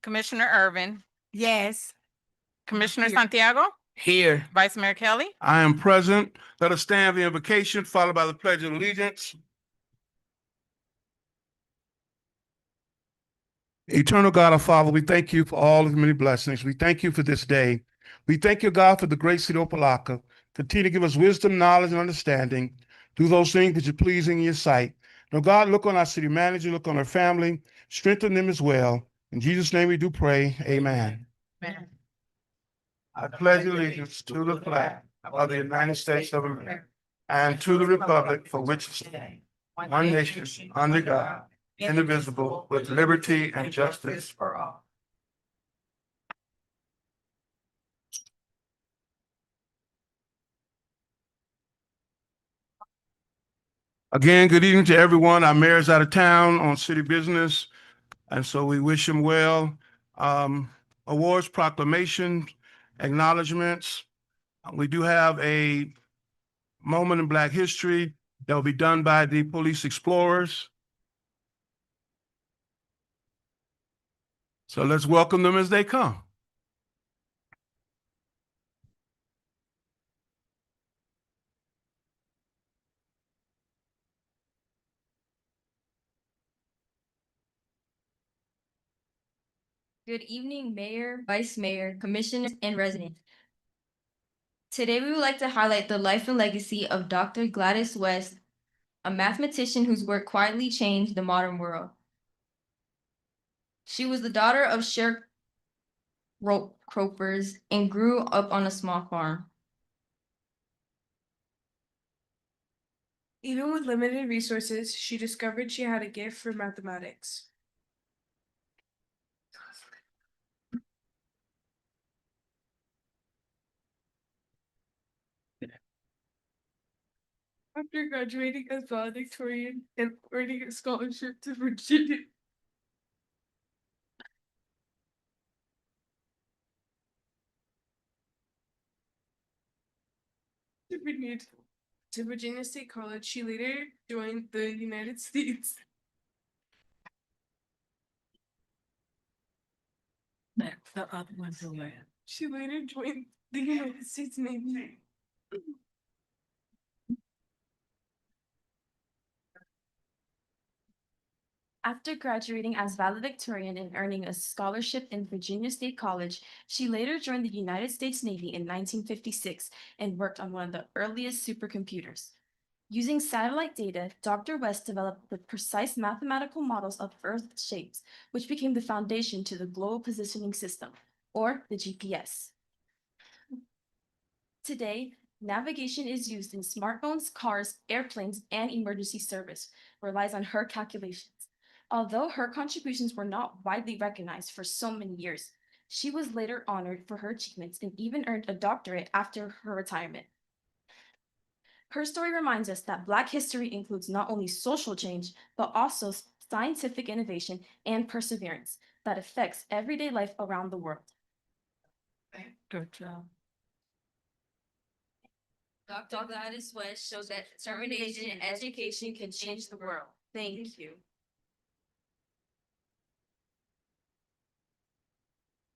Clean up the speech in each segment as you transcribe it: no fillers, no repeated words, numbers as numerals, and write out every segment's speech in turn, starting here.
Commissioner Irvin, Yes. Commissioner Here. Santiago, Here. Vice Mayor Kelly. I am present. Let us stand for the invocation, followed by the Pledge of Allegiance. Eternal God, our Father, we thank you for all of the many blessings. We thank you for this day. We thank you, God, for the great city of Opa-locka. Continue to give us wisdom, knowledge, and understanding. Do those things which are pleasing in your sight. Now, God, look on our city manager, look on her family, strengthen them as well. In Jesus' name we do pray. Amen. Amen. I pledge allegiance to the flag of the United States of America and to the republic for which it stands, one nation, under God, indivisible, with liberty and justice for all. Again, good evening to everyone. Our mayor's out of town on city business, and so we wish him well. Awards, proclamations, acknowledgements. We do have a moment in Black history that will be done by the police explorers. So let's welcome them as they come. Good evening, Mayor, Vice Mayor, Commissioners, and residents. Today, we would like to highlight the life and legacy of Dr. Gladys West, a mathematician whose work quietly changed the modern world. She was the daughter of sharecroppers and grew up on a small farm. Even with limited resources, she discovered she had a gift for mathematics. After graduating as valedictorian and earning a scholarship to Virginia, to Virginia State College, she later joined the United States. The other one's away. She later joined the United States Navy. After graduating as valedictorian and earning a scholarship in Virginia State College, she later joined the United States Navy in 1956 and worked on one of the earliest supercomputers. Using satellite data, Dr. West developed the precise mathematical models of Earth's shapes, which became the foundation to the Global Positioning System, or the GPS. Today, navigation is used in smartphones, cars, airplanes, and emergency service, relies on her calculations. Although her contributions were not widely recognized for so many years, she was later honored for her achievements and even earned a doctorate after her retirement. Her story reminds us that Black history includes not only social change, but also scientific innovation and perseverance that affects everyday life around the world. Good job. Dr. Gladys West shows that determination and education can change the world. Thank you.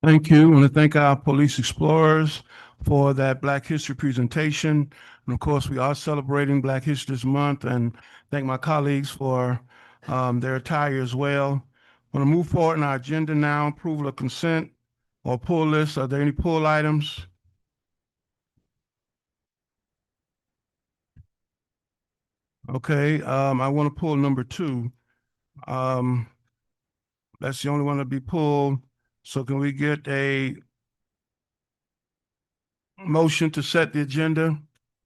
Thank you. I want to thank our police explorers for that Black History presentation. And of course, we are celebrating Black History this month, and thank my colleagues for their attire as well. I want to move forward in our agenda now, approval of consent or pull list. Are there any pull items? Okay, I want to pull number 2. That's the only one to be pulled. So can we get a motion to set the agenda?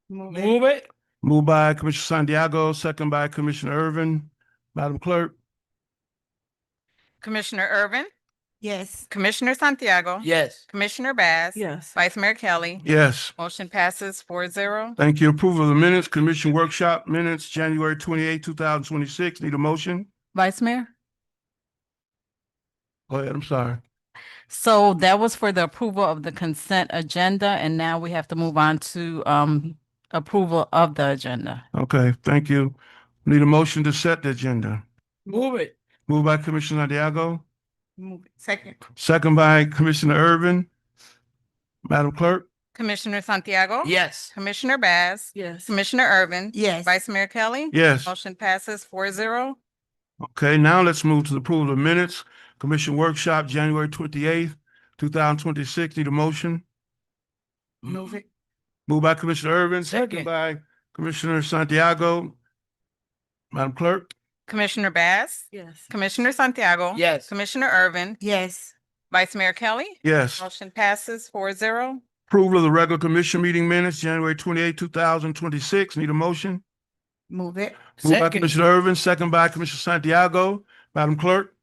Move it. Moved by Commissioner Santiago, second by Commissioner Irvin. Madam Clerk? Commissioner Irvin, Yes. Commissioner Santiago. Yes. Commissioner Bass. Yes. Vice Mayor Kelly. Yes. Motion passes 4-0. Thank you. Approval of the minutes, Commission Workshop Minutes, January 28, 2026. Need a motion? Vice Mayor? Go ahead, I'm sorry. So that was for the approval of the consent agenda, and now we have to move on to approval of the agenda. Okay, thank you. Need a motion to set the agenda. Move it. Moved by Commissioner Santiago, Move it. Second. second by Commissioner Irvin. Madam Clerk? Commissioner Santiago? Yes. Commissioner Baz? Yes. Commissioner Irvin? Yes. Vice Mayor Kelly? Yes. Motion passes 4-0. Okay, now let's move to the approval of minutes. Commission workshop, January 28th, 2026. Need a motion? Move it. Moved by Commissioner Irvin, second Second. by Commissioner Santiago. Madam Clerk? Commissioner Baz? Yes. Commissioner Santiago? Yes. Commissioner Irvin? Yes. Vice Mayor Kelly? Yes. Motion passes 4-0. Approval of the regular commission meeting minutes, January 28th, 2026. Need a motion? Move it. Moved by Commissioner Irvin, second by Commissioner Santiago. Madam Clerk?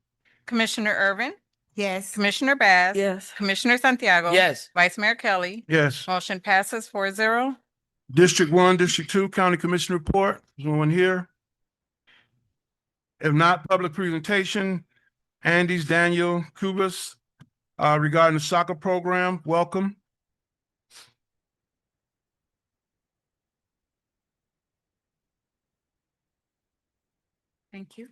Commissioner Irvin? Yes. Commissioner Baz? Yes. Commissioner Santiago? Yes. Vice Mayor Kelly? Yes. Motion passes 4-0. District 1, District 2, County Commission report. Is anyone here? If not, public presentation. Andes Daniel Cubas, regarding the soccer program. Welcome. Thank you.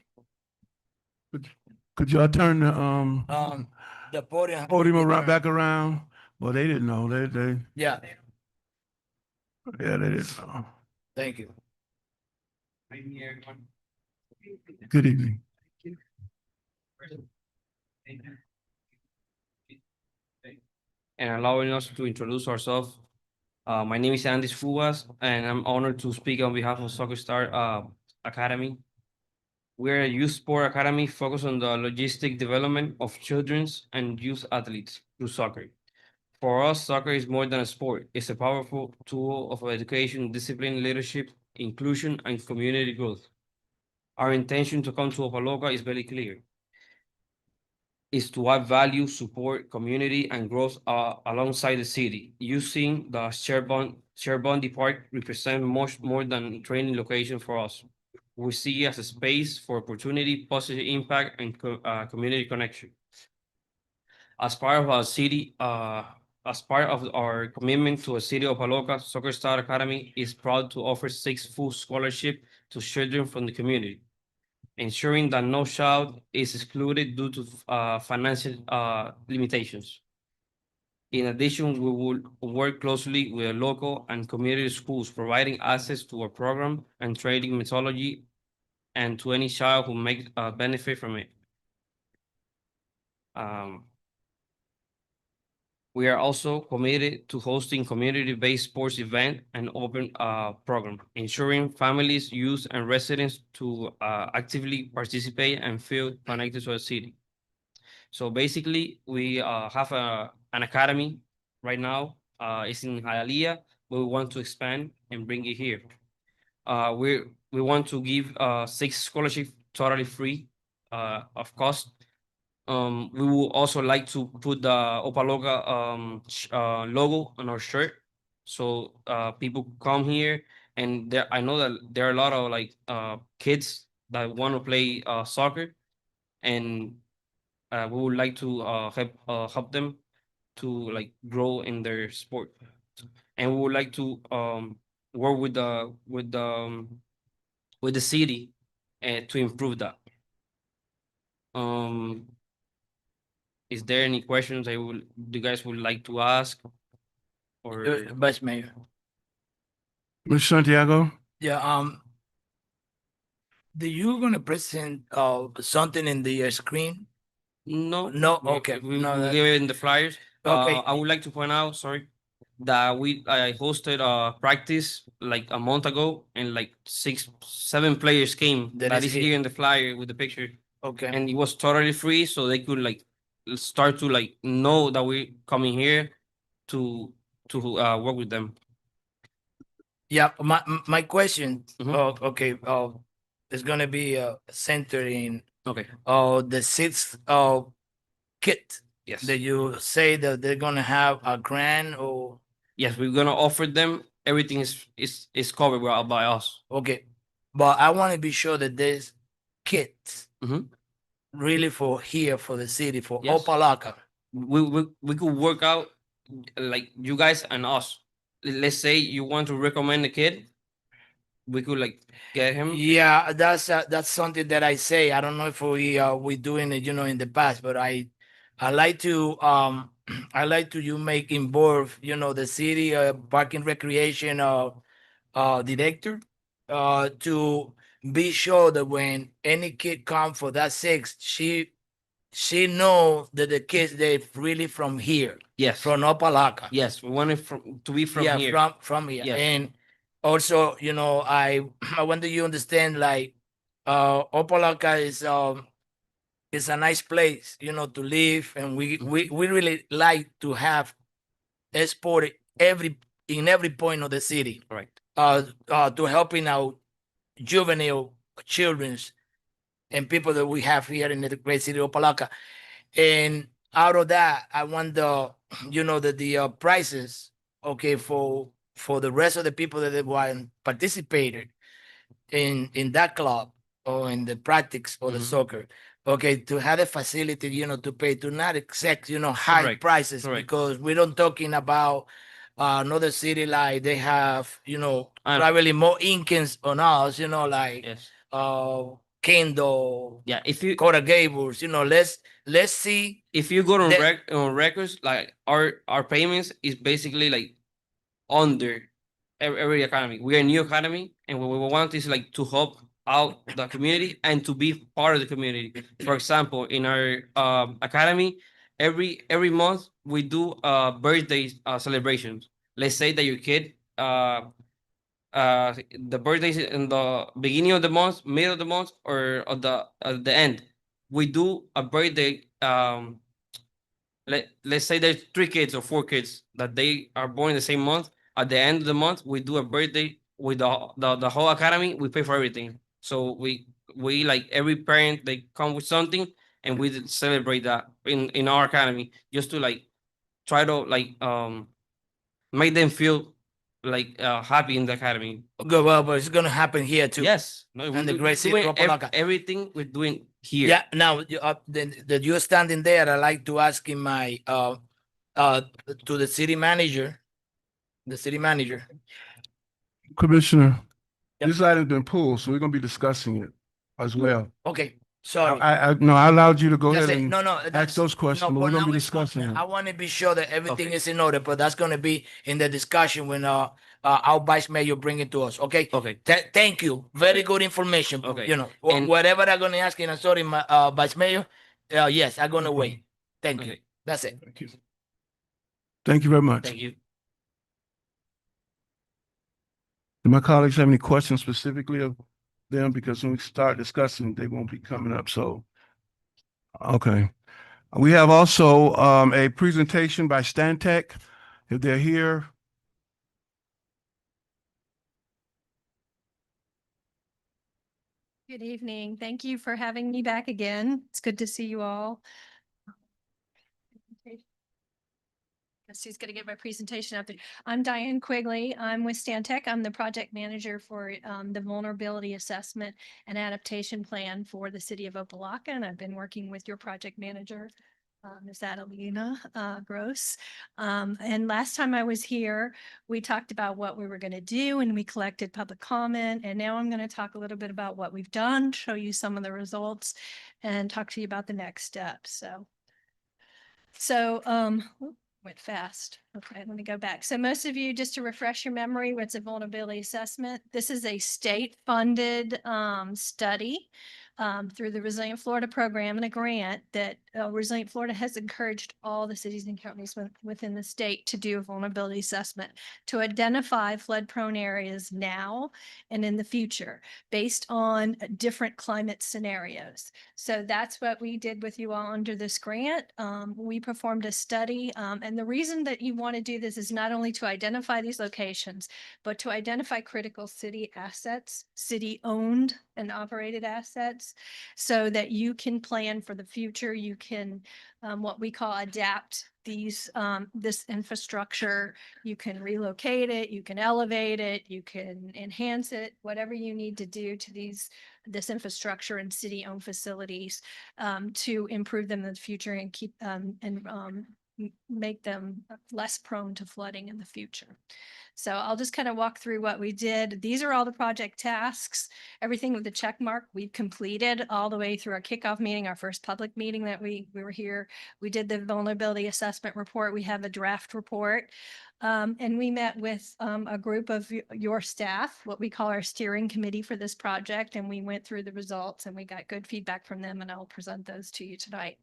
Could y'all turn The podium. podium around, back around? Well, they didn't know. Yeah, Yeah, they didn't know. thank you. Good evening. And allowing us to introduce ourselves. My name is Andy Fuas, and I'm honored to speak on behalf of Soccer Star Academy. We're a youth sport academy focused on the logistic development of children's and youth athletes through soccer. For us, soccer is more than a sport. It's a powerful tool of education, discipline, leadership, inclusion, and community growth. Our intention to come to Opa-locka is very clear. Is to add value, support, community, and growth alongside the city. Using the Sherbondi Park represent much more than training location for us. We see it as a space for opportunity, positive impact, and community connection. As part of our city, as part of our commitment to a city of Opa-locka, Soccer Star Academy is proud to offer 6 full scholarships to children from the community, ensuring that no child is excluded due to financial limitations. In addition, we will work closely with local and community schools, providing access to our program and training methodology, and to any child who may benefit from it. We are also committed to hosting community-based sports event and open program, ensuring families, youth, and residents to actively participate and feel connected to the city. So basically, we have an academy right now. It's in Hialeah, but we want to expand and bring it here. We want to give 6 scholarships totally free of cost. We would also like to put the Opa-locka logo on our shirt, so people come here, and I know that there are a lot of like kids that want to play soccer, and we would like to help them to like grow in their sport, and we would like to work with the city to improve that. Is there any questions you guys would like to ask? Or Vice Mayor. Mr. Santiago? Yeah, do you gonna present something in the screen? no? No, okay, We no, will that- give it in the flyers. Okay. I would like to point out, sorry, that I hosted a practice like a month ago, and like 6, 7 players came. That That is is it. here in the flyer with the picture, Okay, and it was totally free, so they could like start to like know that we're coming here to work with them. yeah, my question, Mhm. okay, is gonna be centered in Okay. the 6th kit Yes. that you say that they're gonna have a grant or, Yes, we're gonna offer them. Everything is covered by us. okay, but I wanna be sure that this kit Mhm. really for here, for the city, for Yes. Opa-locka. We could work out like you guys and us. Let's say you want to recommend a kid, we could like get him. Yeah, that's something that I say. I don't know if we doing it, in the past, but I like to I like to you make involve, the city parking recreation director to be sure that when any kid come for that six, she know that the kids they really from here, Yes. from Opa-locka. Yes, we want it to be from Yeah, here. from here. Yes. And also, I want you understand like Opa-locka is a nice place, to live, and we really like to have sport in every point of the city. Right. To helping out juvenile childrens and people that we have here in the great city of Opa-locka. And out of that, I want the prices, okay, for the rest of the people that want participated in that club or in the practice or the Mhm. soccer, okay, to have the facility, to pay, to not accept, high Correct, prices, correct. because we don't talking about another city like they have, Um, probably more incomes on us, like Yes. Kendall, Yeah. If you Coral Gables, let's see. if you go on That- on records, like our payments is basically like under every academy. We are a new academy, and what we want is like to help out the community and to be part of the community. For example, in our academy, every month we do birthday celebrations. Let's say that your kid the birthdays in the beginning of the month, middle of the month, or at the end. We do a birthday. Let's say there's 3 kids or 4 kids that they are born in the same month. At the end of the month, we do a birthday with the whole academy. We pay for everything. So we like every parent they come with something, and we celebrate that in our academy just to like try to like make them feel like happy in the academy. Good, well, but it's gonna happen here too. Yes, no, And the we're great city doing of Opa-locka. everything we're doing here. Yeah. Now, that you're standing there, I like to ask him to the city manager. The city manager. Commissioner, Yep. this item's been pulled, so we're gonna be discussing it as well. Okay, sorry. No, I allowed you to go Just ahead say- and no, ask those questions, but for we're gonna now be it's not. discussing it. I want to be sure that everything Okay. is in order, but that's gonna be in the discussion when our vice mayor bring it to us. Okay. Okay. Thank you. Very good information. Okay. And whatever I'm gonna ask, and I'm sorry, my vice mayor. Yes, I'm gonna wait. Thank you. Okay. That's it. Thank you. Thank you very much. Thank you. Do my colleagues have any questions specifically of them? Because when we start discussing, they won't be coming up, so. Okay. We have also a presentation by Stantec, if they're here. Good evening. Thank you for having me back again. It's good to see you all. Guess who's going to get my presentation up there? I'm Diane Quigley. I'm with Stantec. I'm the project manager for the vulnerability assessment and adaptation plan for the city of Opa-locka, and I've been working with your project manager, Ms. Adelina Gross. And last time I was here, we talked about what we were going to do and we collected public comment. And now I'm going to talk a little bit about what we've done, show you some of the results, and talk to you about the next steps. So went fast. Okay, let me go back. So most of you, just to refresh your memory, what's a vulnerability assessment? This is a state-funded study through the Resilient Florida program and a grant that Resilient Florida has encouraged all the cities and counties within the state to do a vulnerability assessment to identify flood-prone areas now and in the future based on different climate scenarios. So that's what we did with you all under this grant. We performed a study, and the reason that you want to do this is not only to identify these locations, but to identify critical city assets, city-owned and operated assets, so that you can plan for the future. You can, what we call adapt these, this infrastructure. You can relocate it, you can elevate it, you can enhance it, whatever you need to do to this infrastructure and city-owned facilities to improve them in the future and keep make them less prone to flooding in the future. So I'll just kind of walk through what we did. These are all the project tasks. Everything with the check mark we've completed all the way through our kickoff meeting, our first public meeting that we were here. We did the vulnerability assessment report. We have a draft report. And we met with a group of your staff, what we call our steering committee for this project. And we went through the results and we got good feedback from them, and I'll present those to you tonight.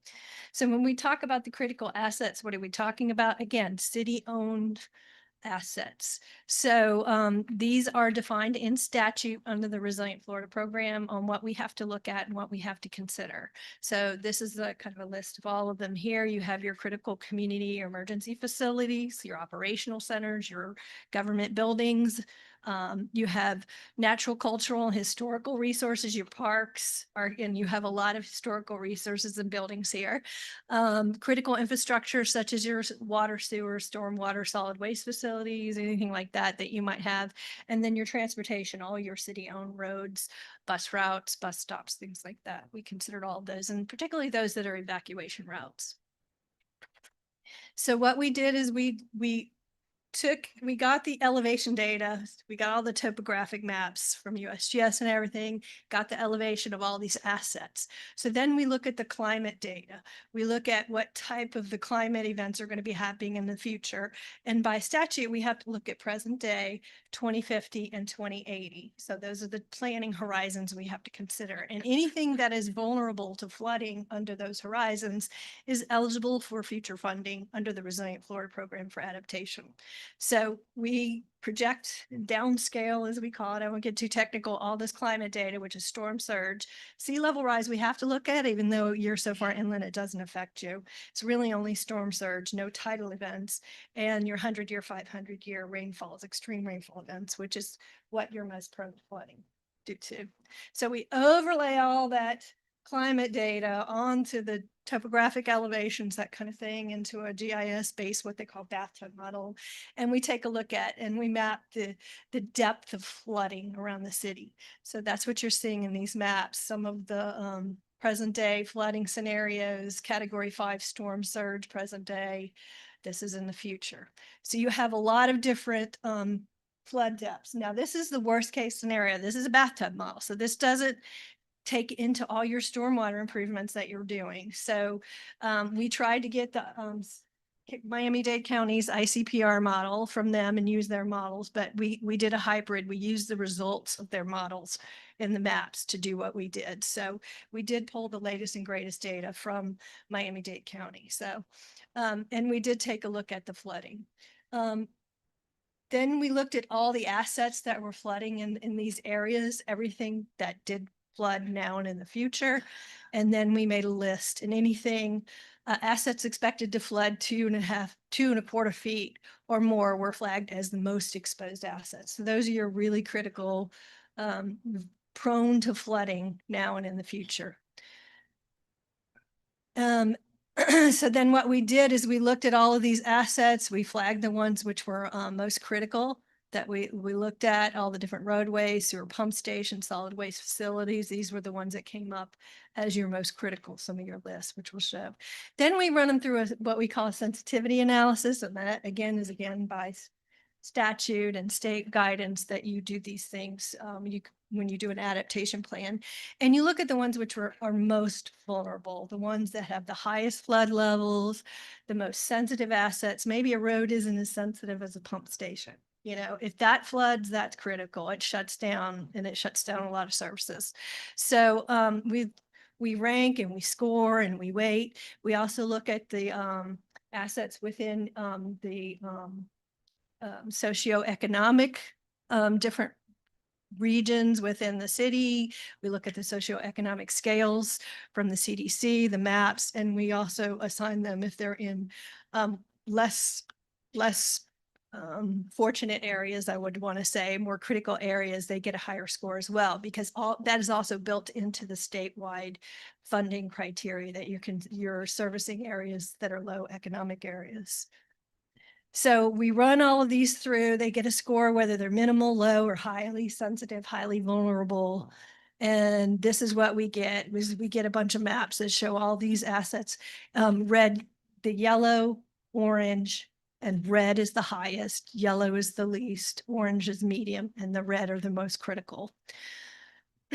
So when we talk about the critical assets, what are we talking about? Again, city-owned assets. So these are defined in statute under the Resilient Florida program on what we have to look at and what we have to consider. So this is the kind of a list of all of them here. You have your critical community or emergency facilities, your operational centers, your government buildings. You have natural, cultural, and historical resources, your parks and you have a lot of historical resources and buildings here. Critical infrastructure such as your water, sewer, stormwater, solid waste facilities, anything like that that you might have. And then your transportation, all your city-owned roads, bus routes, bus stops, things like that. We considered all of those, and particularly those that are evacuation routes. So what we did is we got the elevation data, we got all the topographic maps from USGS and everything, got the elevation of all these assets. So then we look at the climate data. We look at what type of the climate events are going to be happening in the future. And by statute, we have to look at present day, 2050 and 2080. So those are the planning horizons we have to consider. And anything that is vulnerable to flooding under those horizons is eligible for future funding under the Resilient Florida Program for Adaptation. So we project downscale, as we call it. I won't get too technical, all this climate data, which is storm surge, sea level rise we have to look at, even though you're so far inland, it doesn't affect you. It's really only storm surge, no tidal events, and your 100-year, 500-year rainfalls, extreme rainfall events, which is what you're most prone to flooding due to. So we overlay all that climate data onto the topographic elevations, that kind of thing, into a GIS based, what they call bathtub model. And we take a look at and we map the depth of flooding around the city. So that's what you're seeing in these maps. Some of the present day flooding scenarios, category 5 storm surge, present day. This is in the future. So you have a lot of different flood depths. Now, this is the worst case scenario. This is a bathtub model. So this doesn't take into all your stormwater improvements that you're doing. So we tried to get the Miami-Dade County's ICPR model from them and use their models, but we did a hybrid. We used the results of their models in the maps to do what we did. So we did pull the latest and greatest data from Miami-Dade County. So, and we did take a look at the flooding. Then we looked at all the assets that were flooding in these areas, everything that did flood now and in the future. And then we made a list, and anything assets expected to flood 2.25 feet or more were flagged as the most exposed assets. So those are your really critical, prone to flooding now and in the future. So then what we did is we looked at all of these assets. We flagged the ones which were most critical that we looked at, all the different roadways, sewer pump stations, solid waste facilities. These were the ones that came up as your most critical, some of your lists, which we'll show. Then we run them through what we call a sensitivity analysis. And that again by statute and state guidance that you do these things when you do an adaptation plan. And you look at the ones which are most vulnerable, the ones that have the highest flood levels, the most sensitive assets. Maybe a road isn't as sensitive as a pump station. You know, if that floods, that's critical. It shuts down, and it shuts down a lot of services. So we rank and we score and we weight. We also look at the assets within the socioeconomic different regions within the city. We look at the socioeconomic scales from the CDC, the maps, and we also assign them if they're in less fortunate areas, I would want to say, more critical areas, they get a higher score as well, because all that is also built into the statewide funding criteria that you're servicing areas that are low economic areas. So we run all of these through, they get a score, whether they're minimal, low, or highly sensitive, highly vulnerable. And this is what we get, we get a bunch of maps that show all these assets. Red, the yellow orange, and red is the highest, yellow is the least, orange is medium, and the red are the most critical.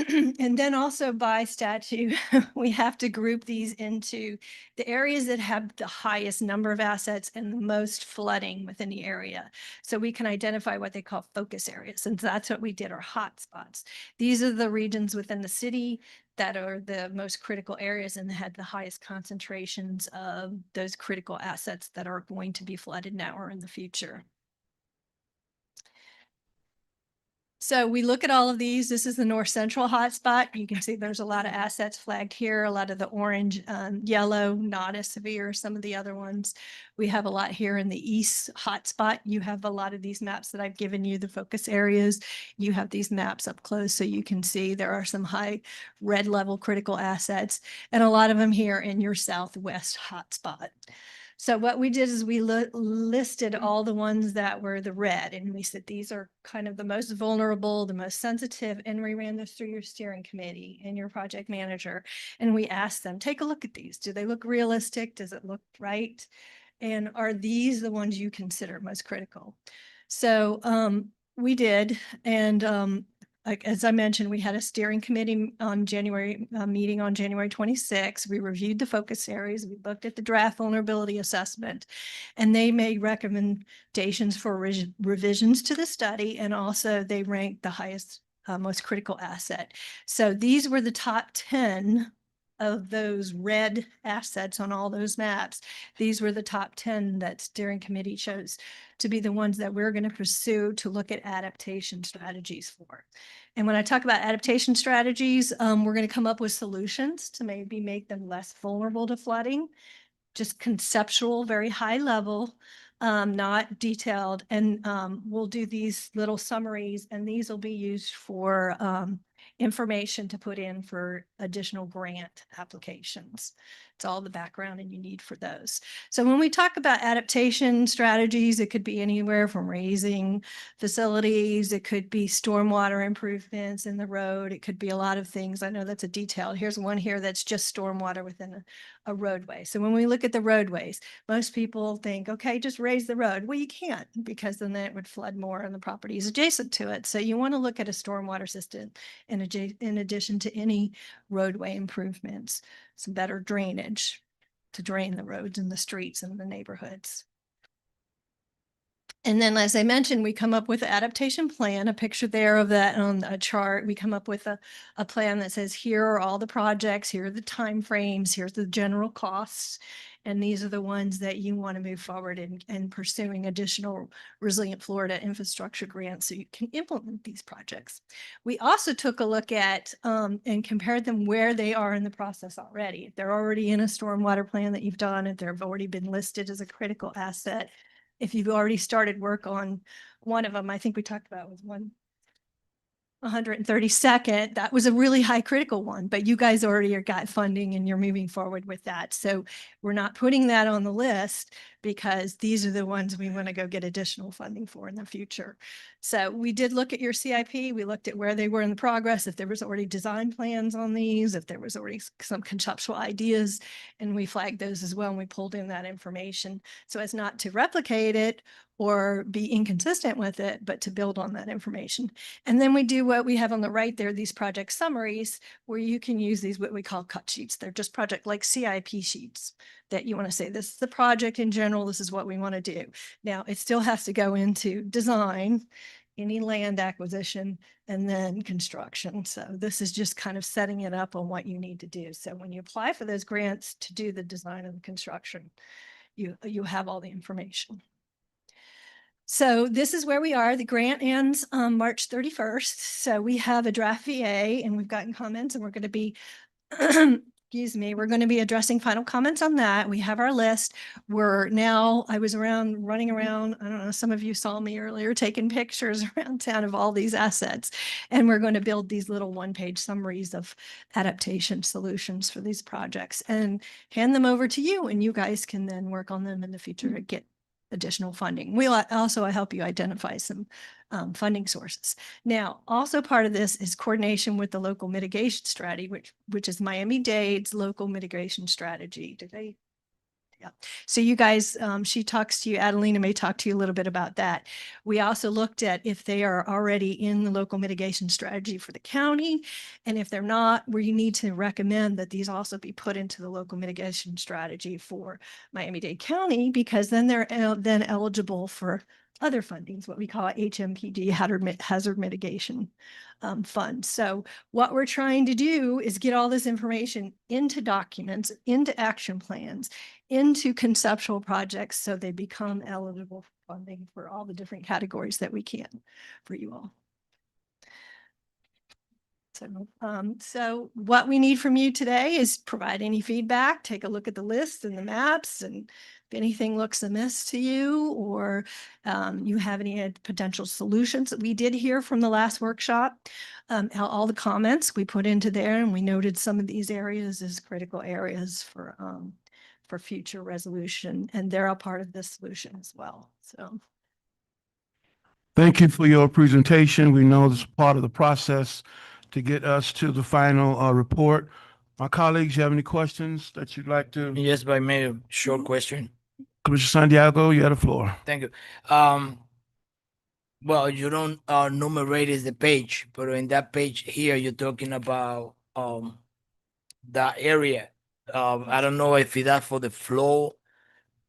And then also by statute, we have to group these into the areas that have the highest number of assets and the most flooding within the area. So we can identify what they call focus areas, and that's what we did, our hotspots. These are the regions within the city that are the most critical areas and had the highest concentrations of those critical assets that are going to be flooded now or in the future. So we look at all of these. This is the north central hotspot. You can see there's a lot of assets flagged here, a lot of the orange, yellow, not as severe as some of the other ones. We have a lot here in the east hotspot. You have a lot of these maps that I've given you, the focus areas. You have these maps up close so you can see there are some high red level critical assets and a lot of them here in your southwest hotspot. So what we did is we listed all the ones that were the red, and we said these are kind of the most vulnerable, the most sensitive, and we ran this through your steering committee and your project manager. And we asked them, take a look at these. Do they look realistic? Does it look right? And are these the ones you consider most critical? So we did, and like, as I mentioned, we had a steering committee on meeting on January 26. We reviewed the focus areas. We looked at the draft vulnerability assessment, and they made recommendations for revisions to the study. And also they ranked the highest, most critical asset. So these were the top 10 of those red assets on all those maps. These were the top 10 that steering committee chose to be the ones that we're going to pursue to look at adaptation strategies for. And when I talk about adaptation strategies, we're going to come up with solutions to maybe make them less vulnerable to flooding, just conceptual, very high level, not detailed. And we'll do these little summaries, and these will be used for information to put in for additional grant applications. It's all the background and you need for those. So when we talk about adaptation strategies, it could be anywhere from raising facilities, it could be stormwater improvements in the road, it could be a lot of things. I know that's a detail. Here's one here that's just stormwater within a roadway. So when we look at the roadways, most people think, okay, just raise the road. Well, you can't, because then it would flood more on the properties adjacent to it. So you want to look at a stormwater system in addition to any roadway improvements, some better drainage to drain the roads and the streets and the neighborhoods. And then, as I mentioned, we come up with an adaptation plan, a picture there of that on a chart. We come up with a plan that says, here are all the projects, here are the timeframes, here's the general costs. And these are the ones that you want to move forward in pursuing additional Resilient Florida infrastructure grants so you can implement these projects. We also took a look at and compared them where they are in the process already. If they're already in a stormwater plan that you've done, if they've already been listed as a critical asset, if you've already started work on one of them, I think we talked about was 132nd, that was a really high critical one, but you guys already got funding and you're moving forward with that. So we're not putting that on the list because these are the ones we want to go get additional funding for in the future. So we did look at your CIP. We looked at where they were in the progress, if there was already design plans on these, if there was already some conceptual ideas, and we flagged those as well. And we pulled in that information so as not to replicate it or be inconsistent with it, but to build on that information. And then we do what we have on the right there, these project summaries, where you can use these, what we call cut sheets. They're just project like CIP sheets that you want to say, this is the project in general, this is what we want to do. Now, it still has to go into design, any land acquisition, and then construction. So this is just kind of setting it up on what you need to do. So when you apply for those grants to do the design and the construction, you have all the information. So this is where we are. The grant ends on March 31st. So we have a draft VA and we've gotten comments, and we're going to be, excuse me, we're going to be addressing final comments on that. We have our list. I was running around, I don't know, some of you saw me earlier taking pictures around town of all these assets. And we're going to build these little one-page summaries of adaptation solutions for these projects and hand them over to you. And you guys can then work on them in the future to get additional funding. We'll also help you identify some funding sources. Now, also part of this is coordination with the local mitigation strategy, which is Miami-Dade's local mitigation strategy. Did I Yeah. So you guys, she talks to you, Adelina may talk to you a little bit about that. We also looked at if they are already in the local mitigation strategy for the county. And if they're not, we need to recommend that these also be put into the local mitigation strategy for Miami-Dade County, because then they're then eligible for other fundings, what we call HMPD, hazard mitigation fund. So what we're trying to do is get all this information into documents, into action plans, into conceptual projects, so they become eligible for funding for all the different categories that we can for you all. So what we need from you today is provide any feedback, take a look at the list and the maps, and if anything looks amiss to you, or you have any potential solutions that we did hear from the last workshop. All the comments we put into there, and we noted some of these areas as critical areas for future resolution, and they're a part of this solution as well. So. Thank you for your presentation. We know this is part of the process to get us to the final report. My colleagues, you have any questions that you'd like to? Yes, by Mayor, short question. Commissioner Santiago, you have the floor. Thank you. Well, you don't numerate the page, but in that page here, you're talking about that area. I don't know if that's for the flow,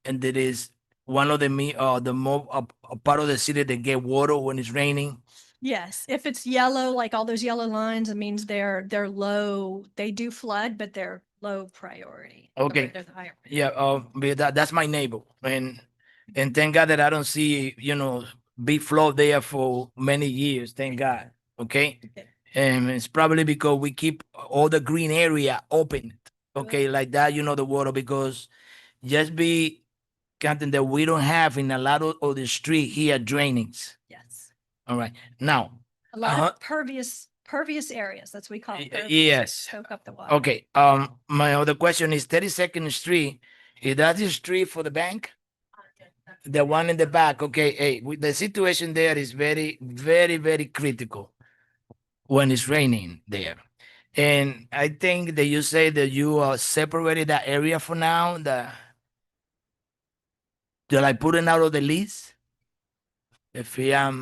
and it is one of the more part of the city that get water when it's raining. Yes, if it's yellow, like all those yellow lines, it means they're low. They do flood, but they're low priority. Okay. They're the higher. Yeah, but that's my neighbor, and thank God that I don't see big flood there for many years. Thank God. Okay, and it's probably because we keep all the green area open. Okay, like that, the water, because just be counting that we don't have in a lot of the street here drainings. Yes. All right, now. A lot of pervious areas. That's what we call it. Pervious, Yes. soak up the water. Okay. My other question is 32nd Street. Is that the street for the bank? The one in the back. Okay. Hey, the situation there is very, very, very critical when it's raining there. And I think that you say that you separated that area for now. They're like putting out of the list. If I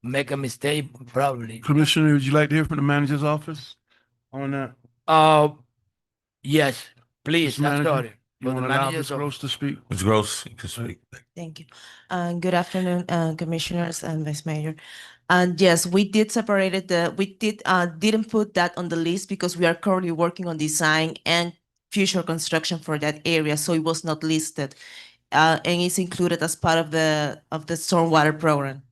make a mistake, probably. Commissioner, would you like to hear from the manager's office on that? Yes, please. Mr. I'm Manager, sorry. You For the want to allow managers Ms. of- Gross to speak? Ms. Gross, you can speak. Thank you. Good afternoon, commissioners and vice mayor. And yes, we did didn't put that on the list because we are currently working on design and future construction for that area, so it was not listed. And it's included as part of the stormwater program.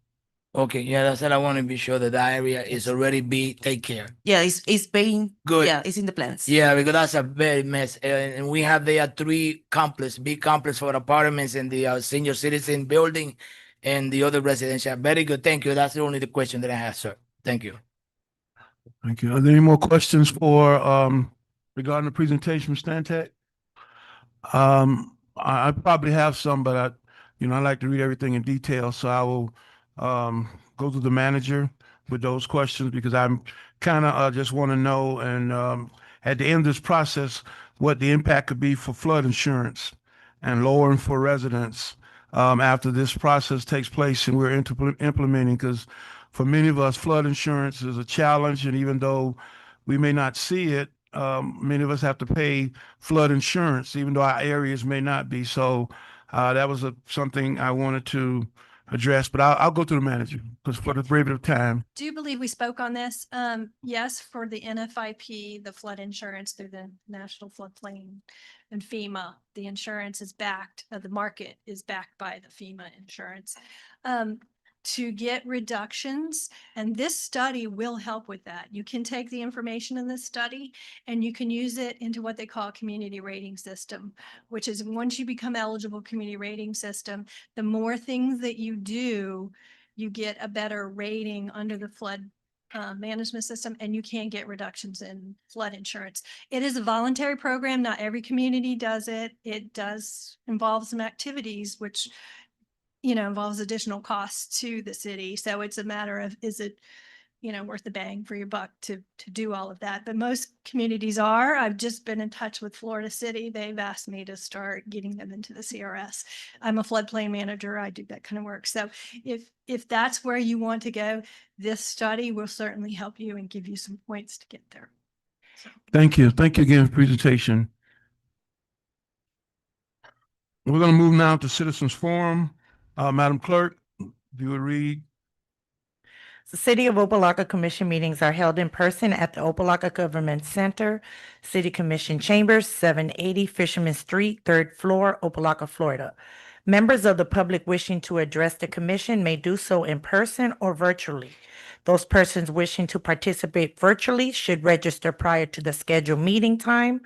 Okay, yeah, that's what I want to be sure that area is already taken care. Yeah, it's being, Good. yeah, it's in the plans. Yeah, because that's a very mess. And we have there 3 big complex for apartments and the senior citizen building and the other residential. Very good. Thank you. That's the only question that I have, sir. Thank you. Thank you. Are there any more questions for, regarding the presentation, Ms. Stantec? I probably have some, but I like to read everything in detail, so I will, go to the manager with those questions, because I'm kind of, just want to know, and, at the end of this process, what the impact could be for flood insurance and lowering for residents, after this process takes place and we're implementing, because for many of us, flood insurance is a challenge, and even though we may not see it, many of us have to pay flood insurance, even though our areas may not be. So that was something I wanted to address, but I'll go to the manager because for the brevity of time. Do you believe we spoke on this? Yes, for the NFIP, the flood insurance through the National Floodplain and FEMA, the insurance is backed, the market is backed by the FEMA insurance. To get reductions, and this study will help with that. You can take the information in this study and you can use it into what they call a community rating system, which is once you become eligible community rating system, the more things that you do, you get a better rating under the flood management system, and you can get reductions in flood insurance. It is a voluntary program. Not every community does it. It does involve some activities, which involves additional costs to the city. So it's a matter of, is it, worth the bang for your buck to do all of that. But most communities are. I've just been in touch with Florida City. They've asked me to start getting them into the CRS. I'm a floodplain manager. I do that kind of work. So if that's where you want to go, this study will certainly help you and give you some points to get there. So. Thank you. Thank you again for the presentation. We're going to move now to Citizens Forum. Madam Clerk, if you would read. The City of Opa-locka Commission meetings are held in person at the Opa-locka Government Center, City Commission Chambers, 780 Fisherman Street, 3rd floor, Opa-locka, Florida. Members of the public wishing to address the commission may do so in person or virtually. Those persons wishing to participate virtually should register prior to the scheduled meeting time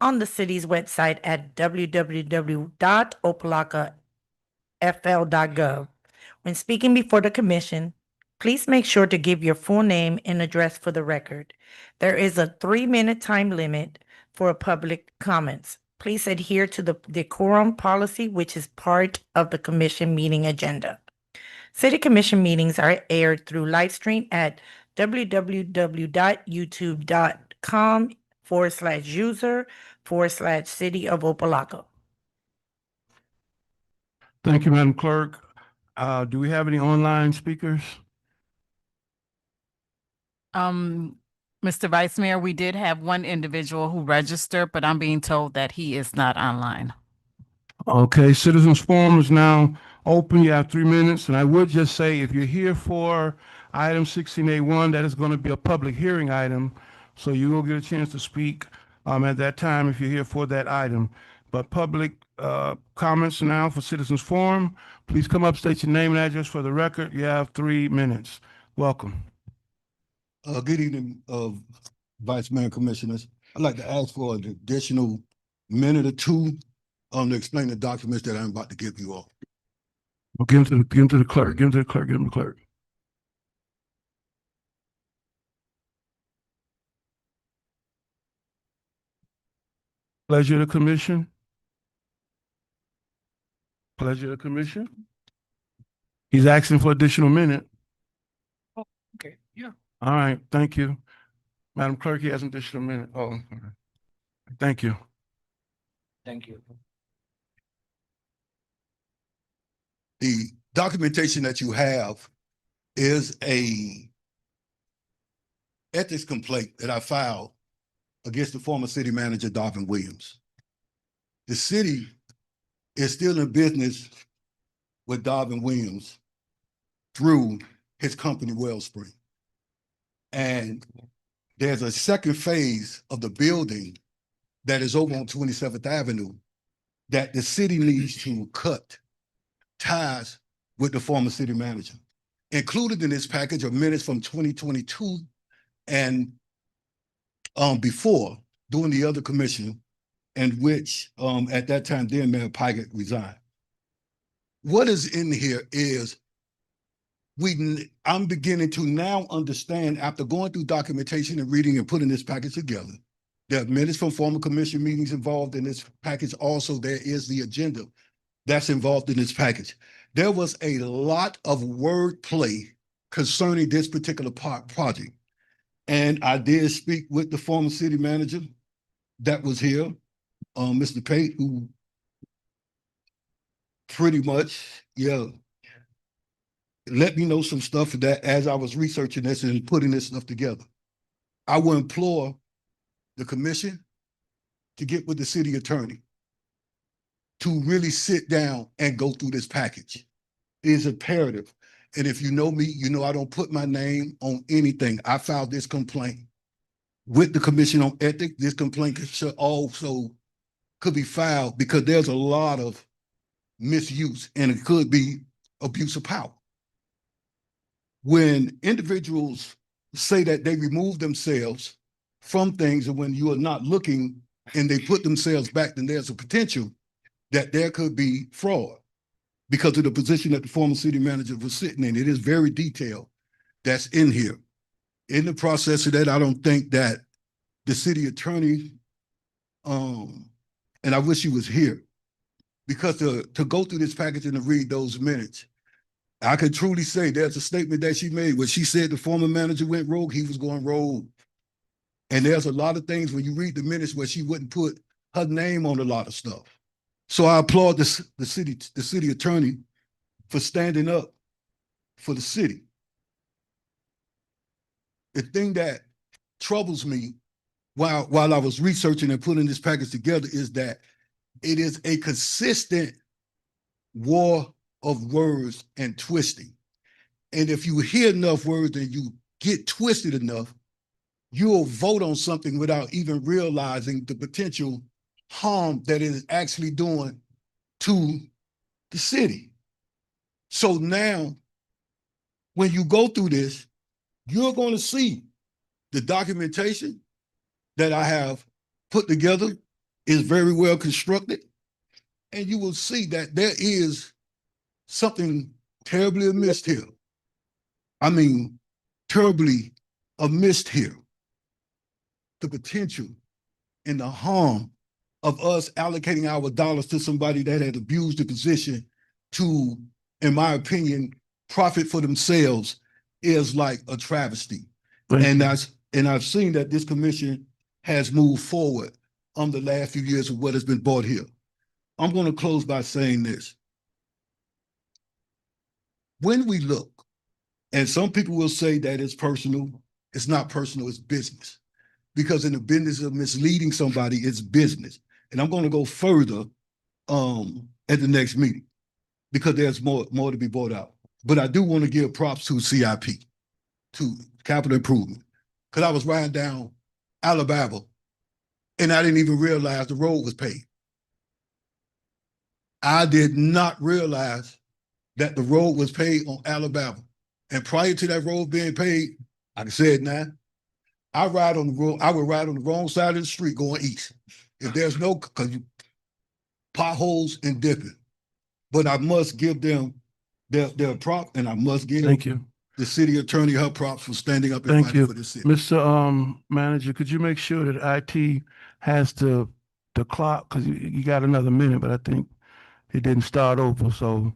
on the city's website at www.opalockafl.gov. When speaking before the commission, please make sure to give your full name and address for the record. There is a 3-minute time limit for public comments. Please adhere to the decorum policy, which is part of the commission meeting agenda. City commission meetings are aired through live stream at www.youtube.com/user/City of Opa-locka. Thank you, Madam Clerk. Do we have any online speakers? Mr. Vice Mayor, we did have one individual who registered, but I'm being told that he is not online. Okay, Citizens Forum is now open. You have 3 minutes. And I would just say, if you're here for item 16A1, that is going to be a public hearing item. So you will get a chance to speak at that time if you're here for that item. But public comments now for Citizens Forum. Please come up, state your name and address for the record. You have 3 minutes. Welcome. Good evening, Vice Mayor and Commissioners. I'd like to ask for an additional minute or two to explain the documents that I'm about to give you all. Well, give them to the clerk. Give them to the clerk. Give them to the clerk. Pleasure of the commission. Pleasure of the commission. He's asking for additional minute. Okay, yeah. All right, thank you. Madam Clerk, he has an additional minute. Oh, all right. Thank you. Thank you. The documentation that you have is a ethics complaint that I filed against the former city manager, Darvin Williams. The city is still in business with Darvin Williams through his company, Wellspring. And there's a second phase of the building that is over on 27th Avenue that the city needs to cut ties with the former city manager. Included in this package are minutes from 2022 and before, during the other commission, in which at that time, then Mayor Pygott resigned. What is in here is I'm beginning to now understand, after going through documentation and reading and putting this package together, there are minutes from former commission meetings involved in this package. Also, there is the agenda that's involved in this package. There was a lot of wordplay concerning this particular project. And I did speak with the former city manager that was here, Mr. Pate, who pretty much, let me know some stuff that as I was researching this and putting this stuff together. I will implore the commission to get with the city attorney to really sit down and go through this package. It is imperative. And if you know me, you know I don't put my name on anything. I filed this complaint with the Commission on Ethics. This complaint could be filed because there's a lot of misuse and it could be abuse of power. When individuals say that they remove themselves from things and when you are not looking and they put themselves back, then there's a potential that there could be fraud because of the position that the former city manager was sitting in. It is very detailed that's in here. In the process of that, I don't think that the city attorney, and I wish he was here, because to go through this package and to read those minutes, I could truly say there's a statement that she made where she said the former manager went rogue, he was going rogue. And there's a lot of things when you read the minutes where she wouldn't put her name on a lot of stuff. So I applaud the city attorney for standing up for the city. The thing that troubles me while I was researching and putting this package together is that it is a consistent war of words and twisting. And if you hear enough words and you get twisted enough, you'll vote on something without even realizing the potential harm that it is actually doing to the city. So now, when you go through this, you're going to see the documentation that I have put together is very well constructed. And you will see that there is something terribly amiss here. I mean, terribly amiss here. The potential and the harm of us allocating our dollars to somebody that had abused the position to, in my opinion, profit for themselves is like a travesty. And I've seen that this commission has moved forward on the last few years of what has been brought here. I'm going to close by saying this. When we look, and some people will say that it's personal, it's not personal, it's business. Because in the business of misleading somebody, it's business. And I'm going to go further at the next meeting because there's more to be brought out. But I do want to give props to CIP, to capital improvement, because I was riding down Alabama and I didn't even realize the road was paved. I did not realize that the road was paved on Alabama. And prior to that road being paved, I can say it now, I would ride on the wrong side of the street going east. If there's no potholes and dipping. But I must give them their prop, and I must give the city attorney her props for standing up and fighting for the city. Mr. Manager, could you make sure that IT has the clock? Because you got another minute, but I think it didn't start over. So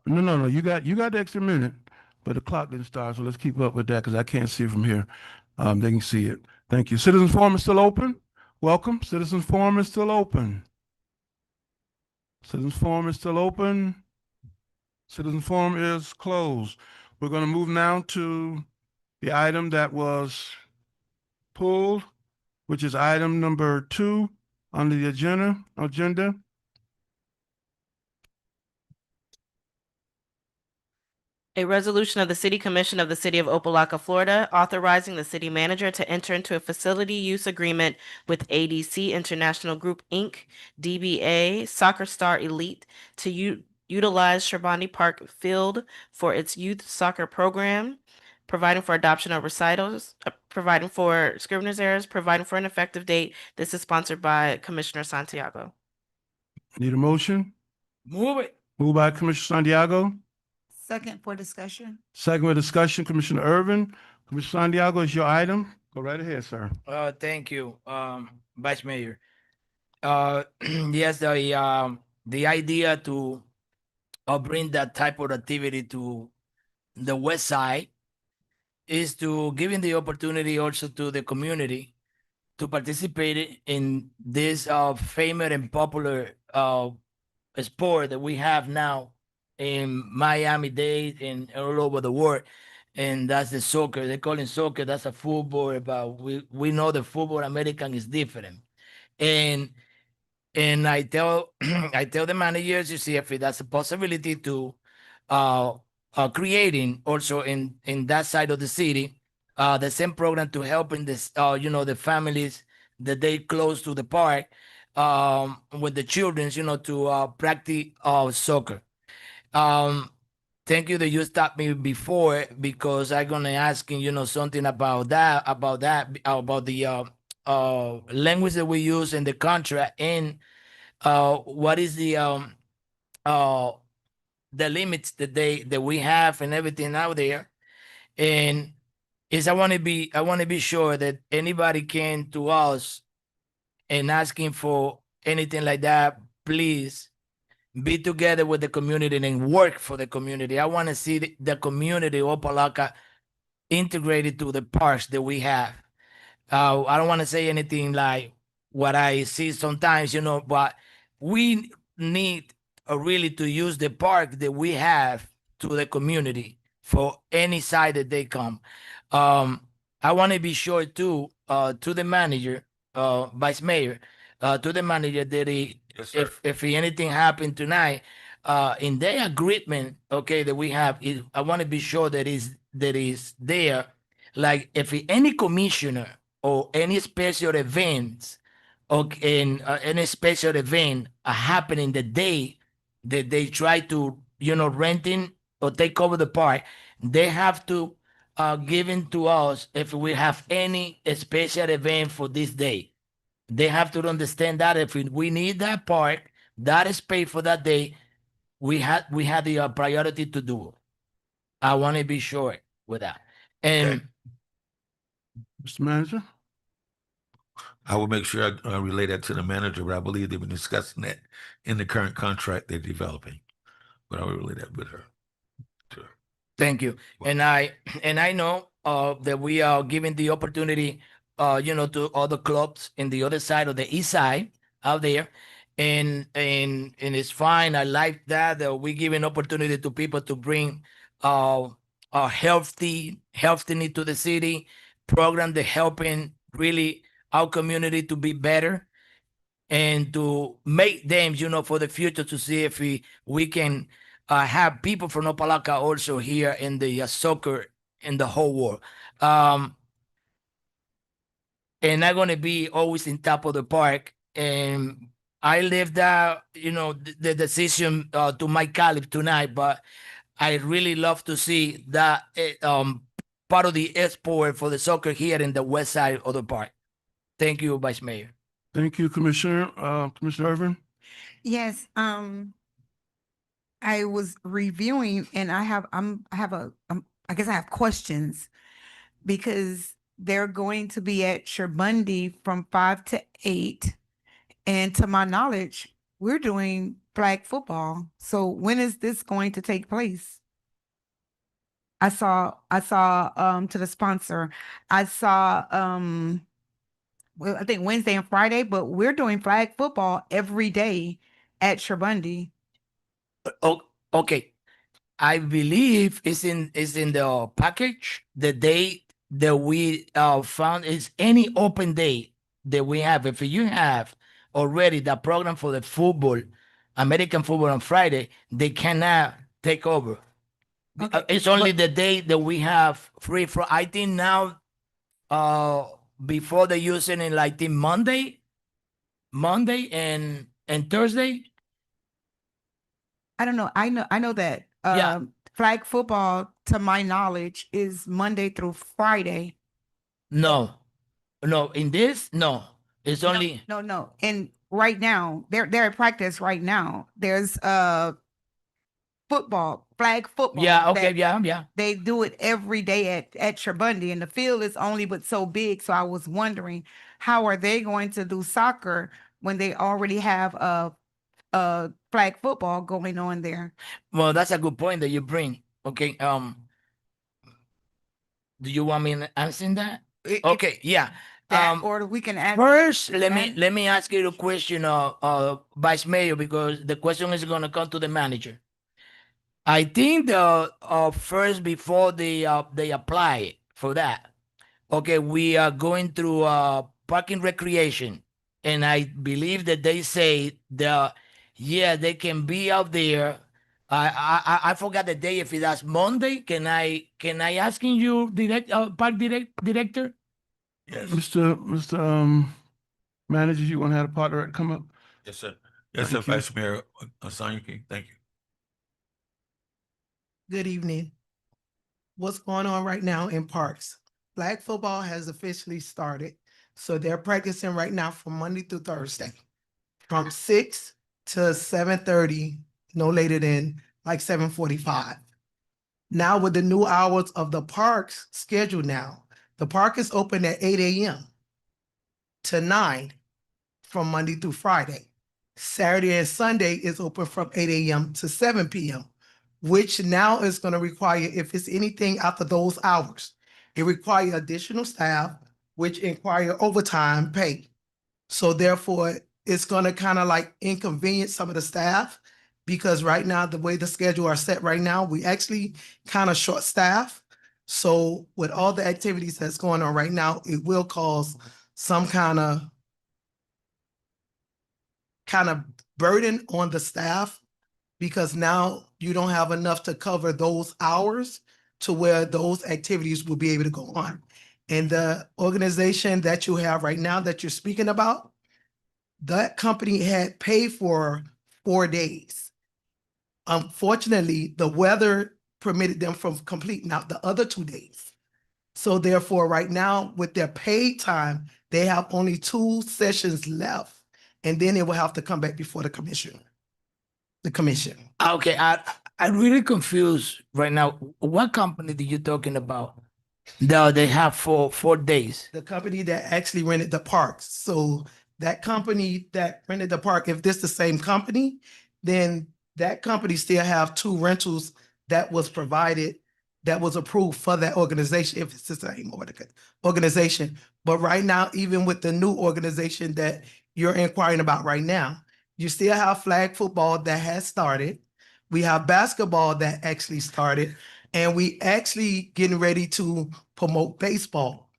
no, you got the extra minute, but the clock didn't start. So let's keep up with that because I can't see it from here. They can see it. Thank you. Citizens Forum is still open. Welcome. Citizens Forum is still open. Citizens Forum is still open. Citizens Forum is closed. We're going to move now to the item that was pulled, which is item number 2 on the agenda. A resolution of the City Commission of the City of Opa-locka, Florida, authorizing the city manager to enter into a facility use agreement with ADC International Group, Inc., DBA Soccer Star Elite, to utilize Shabani Park Field for its youth soccer program, providing for adoption of recitals, providing for scrivener's errors, providing for an effective date. This is sponsored by Commissioner Santiago. Need a motion? Move it. Moved by Commissioner Santiago. Second for discussion. Second for discussion, Commissioner Irvin. Commissioner Santiago is your item. Go right ahead, sir. Thank you, Vice Mayor. Yes, the idea to bring that type of activity to the west side is to giving the opportunity also to the community to participate in this famous and popular sport that we have now in Miami-Dade and all over the world. And that's the soccer. They call it soccer. That's a football, but we know the football American is different. And I tell I tell the managers, you see, if that's a possibility to creating also in that side of the city, the same program to help in this, the families that they close to the park with the children, to practice soccer. Thank you that you stopped me before because I'm gonna ask something about the language that we use in the contract and what is the limits that we have and everything out there. And I want to be sure that anybody came to us and asking for anything like that, please be together with the community and work for the community. I want to see the community Opa-locka integrated to the parks that we have. I don't want to say anything like what I see sometimes, but we need really to use the park that we have to the community for any side that they come. I want to be sure too, to the manager, vice mayor, to the manager that if anything happened tonight, in the agreement, okay, that we have, I want to be sure that is there. Like if any commissioner or any special events or in any special event happening the day that they try to renting or take over the park, they have to give in to us if we have any special event for this day. They have to understand that if we need that park, that is paid for that day, we had the priority to do it. I want to be sure with that. And Mr. Manager? I will make sure I relay that to the manager, but I believe they've been discussing that in the current contract they're developing. But I will relay that with her. thank you. And I know that we are giving the opportunity to other clubs in the other side of the east side out there. And it's fine. I like that we give an opportunity to people to bring healthiness to the city, program that helping really our community to be better and to make them, for the future to see if we can have people from Opa-locka also here in the soccer in the whole world. And I'm gonna be always in top of the park. And I left that, the decision to my colleague tonight, but I really love to see that part of the sport for the soccer here in the west side of the park. Thank you, Vice Mayor. Thank you, Commissioner. Commissioner Irvin? Yes, I was reviewing and I guess I have questions because they're going to be at Sherbundi from 5 to 8. And to my knowledge, we're doing flag football. So when is this going to take place? I saw to the sponsor, I saw well, I think Wednesday and Friday, but we're doing flag football every day at Sherbundi. Oh, okay. I believe it's in the package. The day that we found is any open day that we have. If you have already the program for the football, American football on Friday, they cannot take over. Okay, It's only but- the day that we have free for. I think now, before they using it, like the Monday and Thursday. I don't know. I know that Yeah. flag football, to my knowledge, is Monday through Friday. No, in this, no. It's only No. And right now, they're at practice right now. There's football, flag football. yeah, okay, that yeah. They do it every day at Sherbundi, and the field is only but so big. So I was wondering, how are they going to do soccer when they already have a flag football going on there? Well, that's a good point that you bring. Okay, do you want me to answer that? If Okay, yeah. that, or we can ask. First, let Dan? me ask you a question, Vice Mayor, because the question is gonna come to the manager. I think the first before they apply for that. Okay, we are going through parking recreation, and I believe that they say they can be out there. I forgot the day. If that's Monday, can I asking you park director? Yes. Mr. Manager, you want to have a partner come up? Yes, sir. Yes, sir, Thank you. Vice Mayor Sonia King. Thank you. Good evening. What's going on right now in parks? Flag football has officially started. So they're practicing right now from Monday through Thursday, from 6 to 7:30, no later than like 7:45. Now with the new hours of the parks scheduled now, the park is open at 8 a.m. to 9 from Monday through Friday. Saturday and Sunday is open from 8 a.m. to 7 p.m., which now is going to require, if it's anything after those hours, it require additional staff, which require overtime pay. So therefore, it's going to kind of like inconvenience some of the staff, because right now, the way the schedule are set right now, we actually kind of short staff. So with all the activities that's going on right now, it will cause some kind of burden on the staff, because now you don't have enough to cover those hours to where those activities will be able to go on. And the organization that you have right now that you're speaking about, that company had paid for 4 days. Unfortunately, the weather permitted them from completing out the other 2 days. So therefore, right now, with their paid time, they have only 2 sessions left, and then it will have to come back before the commission. Okay, I'm really confused right now. What company are you talking about? No, they have for 4 days. The company that actually rented the parks. So that company that rented the park, if this the same company, then that company still have 2 rentals that was provided, that was approved for that organization, if it's the same organization. But right now, even with the new organization that you're inquiring about right now, you still have flag football that has started. We have basketball that actually started, and we actually getting ready to promote baseball,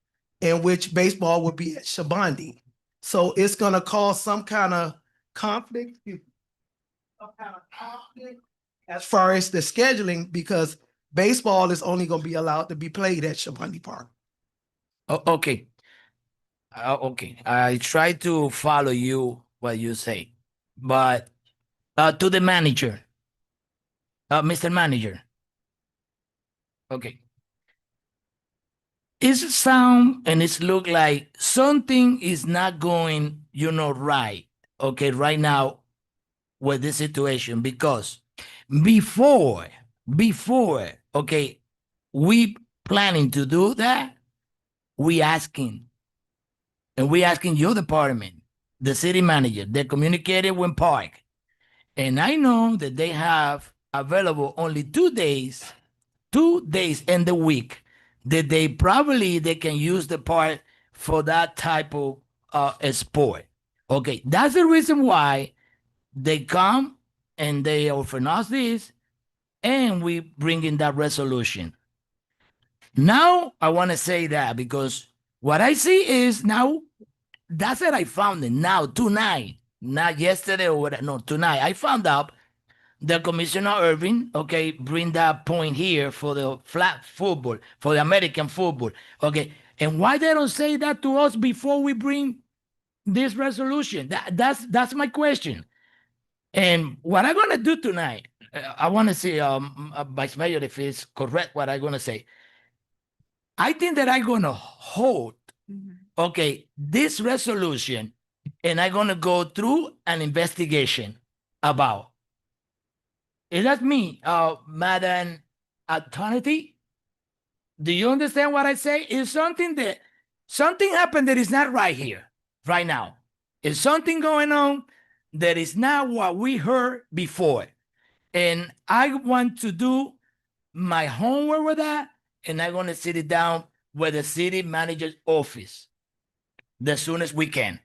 in which baseball will be at Shabandi. So it's gonna cause some kind of conflict, as far as the scheduling, because baseball is only gonna be allowed to be played at Shabandi Park. Okay. Okay, I try to follow you what you say, but to the manager, Mr. Manager. Okay. It's sound and it's look like something is not going, right. Okay, right now with this situation, because before, okay, we planning to do that, we asking your department, the city manager, they communicated with Park, and I know that they have available only 2 days in the week that they can use the park for that type of sport. Okay, that's the reason why they come and they offer us this, and we bring in that resolution. Now I want to say that because what I see is now, that's what I found it now tonight, not yesterday or whatever. No, tonight I found out the Commissioner Irving, okay, bring that point here for the flag football, for the American football, okay. And why they don't say that to us before we bring this resolution? That's my question. And what I'm gonna do tonight, I want to see, Vice Mayor, if it's correct what I'm gonna say. I think that I'm gonna hold, okay, this resolution, and I'm gonna go through an investigation about. Is that me, Madam Attorney? Do you understand what I say? It's something happened that is not right here, right now. It's something going on that is not what we heard before. And I want to do my homework with that, and I'm going to sit it down with the city manager's office as soon as we can.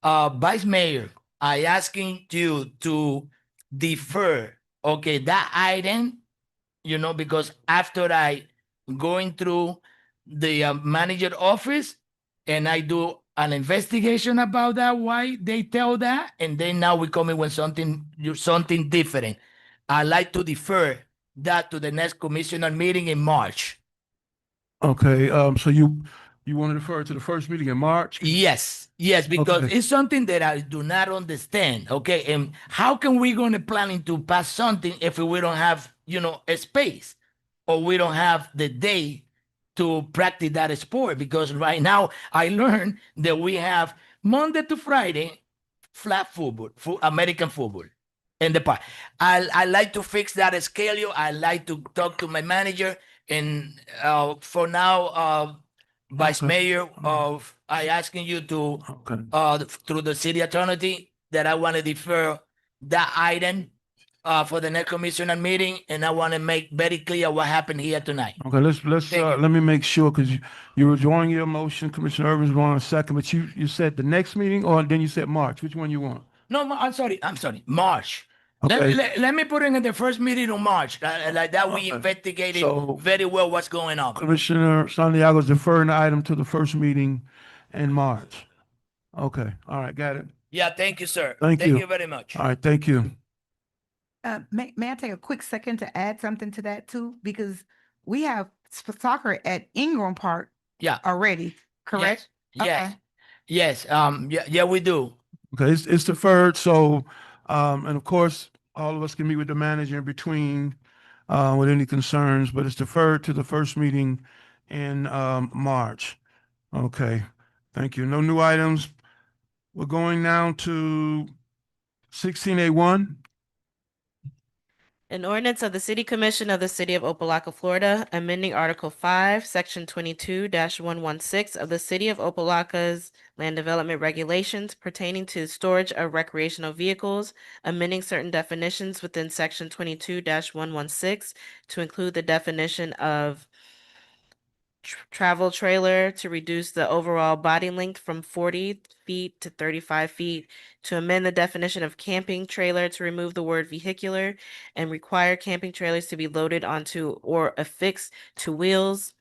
Vice Mayor, I asking you to defer, okay, that item, because after I going through the manager office and I do an investigation about that, why they tell that, and then now we come in with something different. I like to defer that to the next commissioner meeting in March. Okay, so you want to refer to the first meeting in March? Yes, because Okay. it's something that I do not understand. Okay, and how can we going to planning to pass something if we don't have, a space, or we don't have the day to practice that sport? Because right now I learned that we have Monday to Friday flag football, American football in the park. I like to fix that schedule. I like to talk to my manager, and for now, Vice Okay. Mayor, I asking you to Okay. through the city attorney that I want to defer that item for the next commissioner meeting, and I want to make very clear what happened here tonight. Okay, let's Thank you. let me make sure, because you were drawing your motion, Commissioner Irvin's drawing a second, but you said the next meeting, or then you said March. Which one you want? No, I'm sorry. March. Okay. Let me put it in the first meeting of March. Like that, we Okay. investigated So- very well what's going on. Commissioner Santiago's deferring the item to the first meeting in March. Okay, all right, got it. Yeah, thank you, sir. Thank you. you very much. All right, thank you. May I take a quick second to add something to that too? Because we have soccer at Ingram Park Yeah. already, correct? Yes. Okay. Yes. Yeah, we do. Okay, it's deferred, so, and of course, all of us can meet with the manager in between, with any concerns, but it's deferred to the first meeting in, March. Okay, thank you. No new items. We're going now to 16A1. An ordinance of the City Commission of the City of Opa-locka, Florida, amending Article 5, Section 22-116 of the City of Opa-locka's Land Development Regulations pertaining to storage of recreational vehicles, amending certain definitions within Section 22-116 to include the definition of travel trailer to reduce the overall body length from 40 feet to 35 feet, to amend the definition of camping trailer to remove the word vehicular and require camping trailers to be loaded onto or affixed to wheels,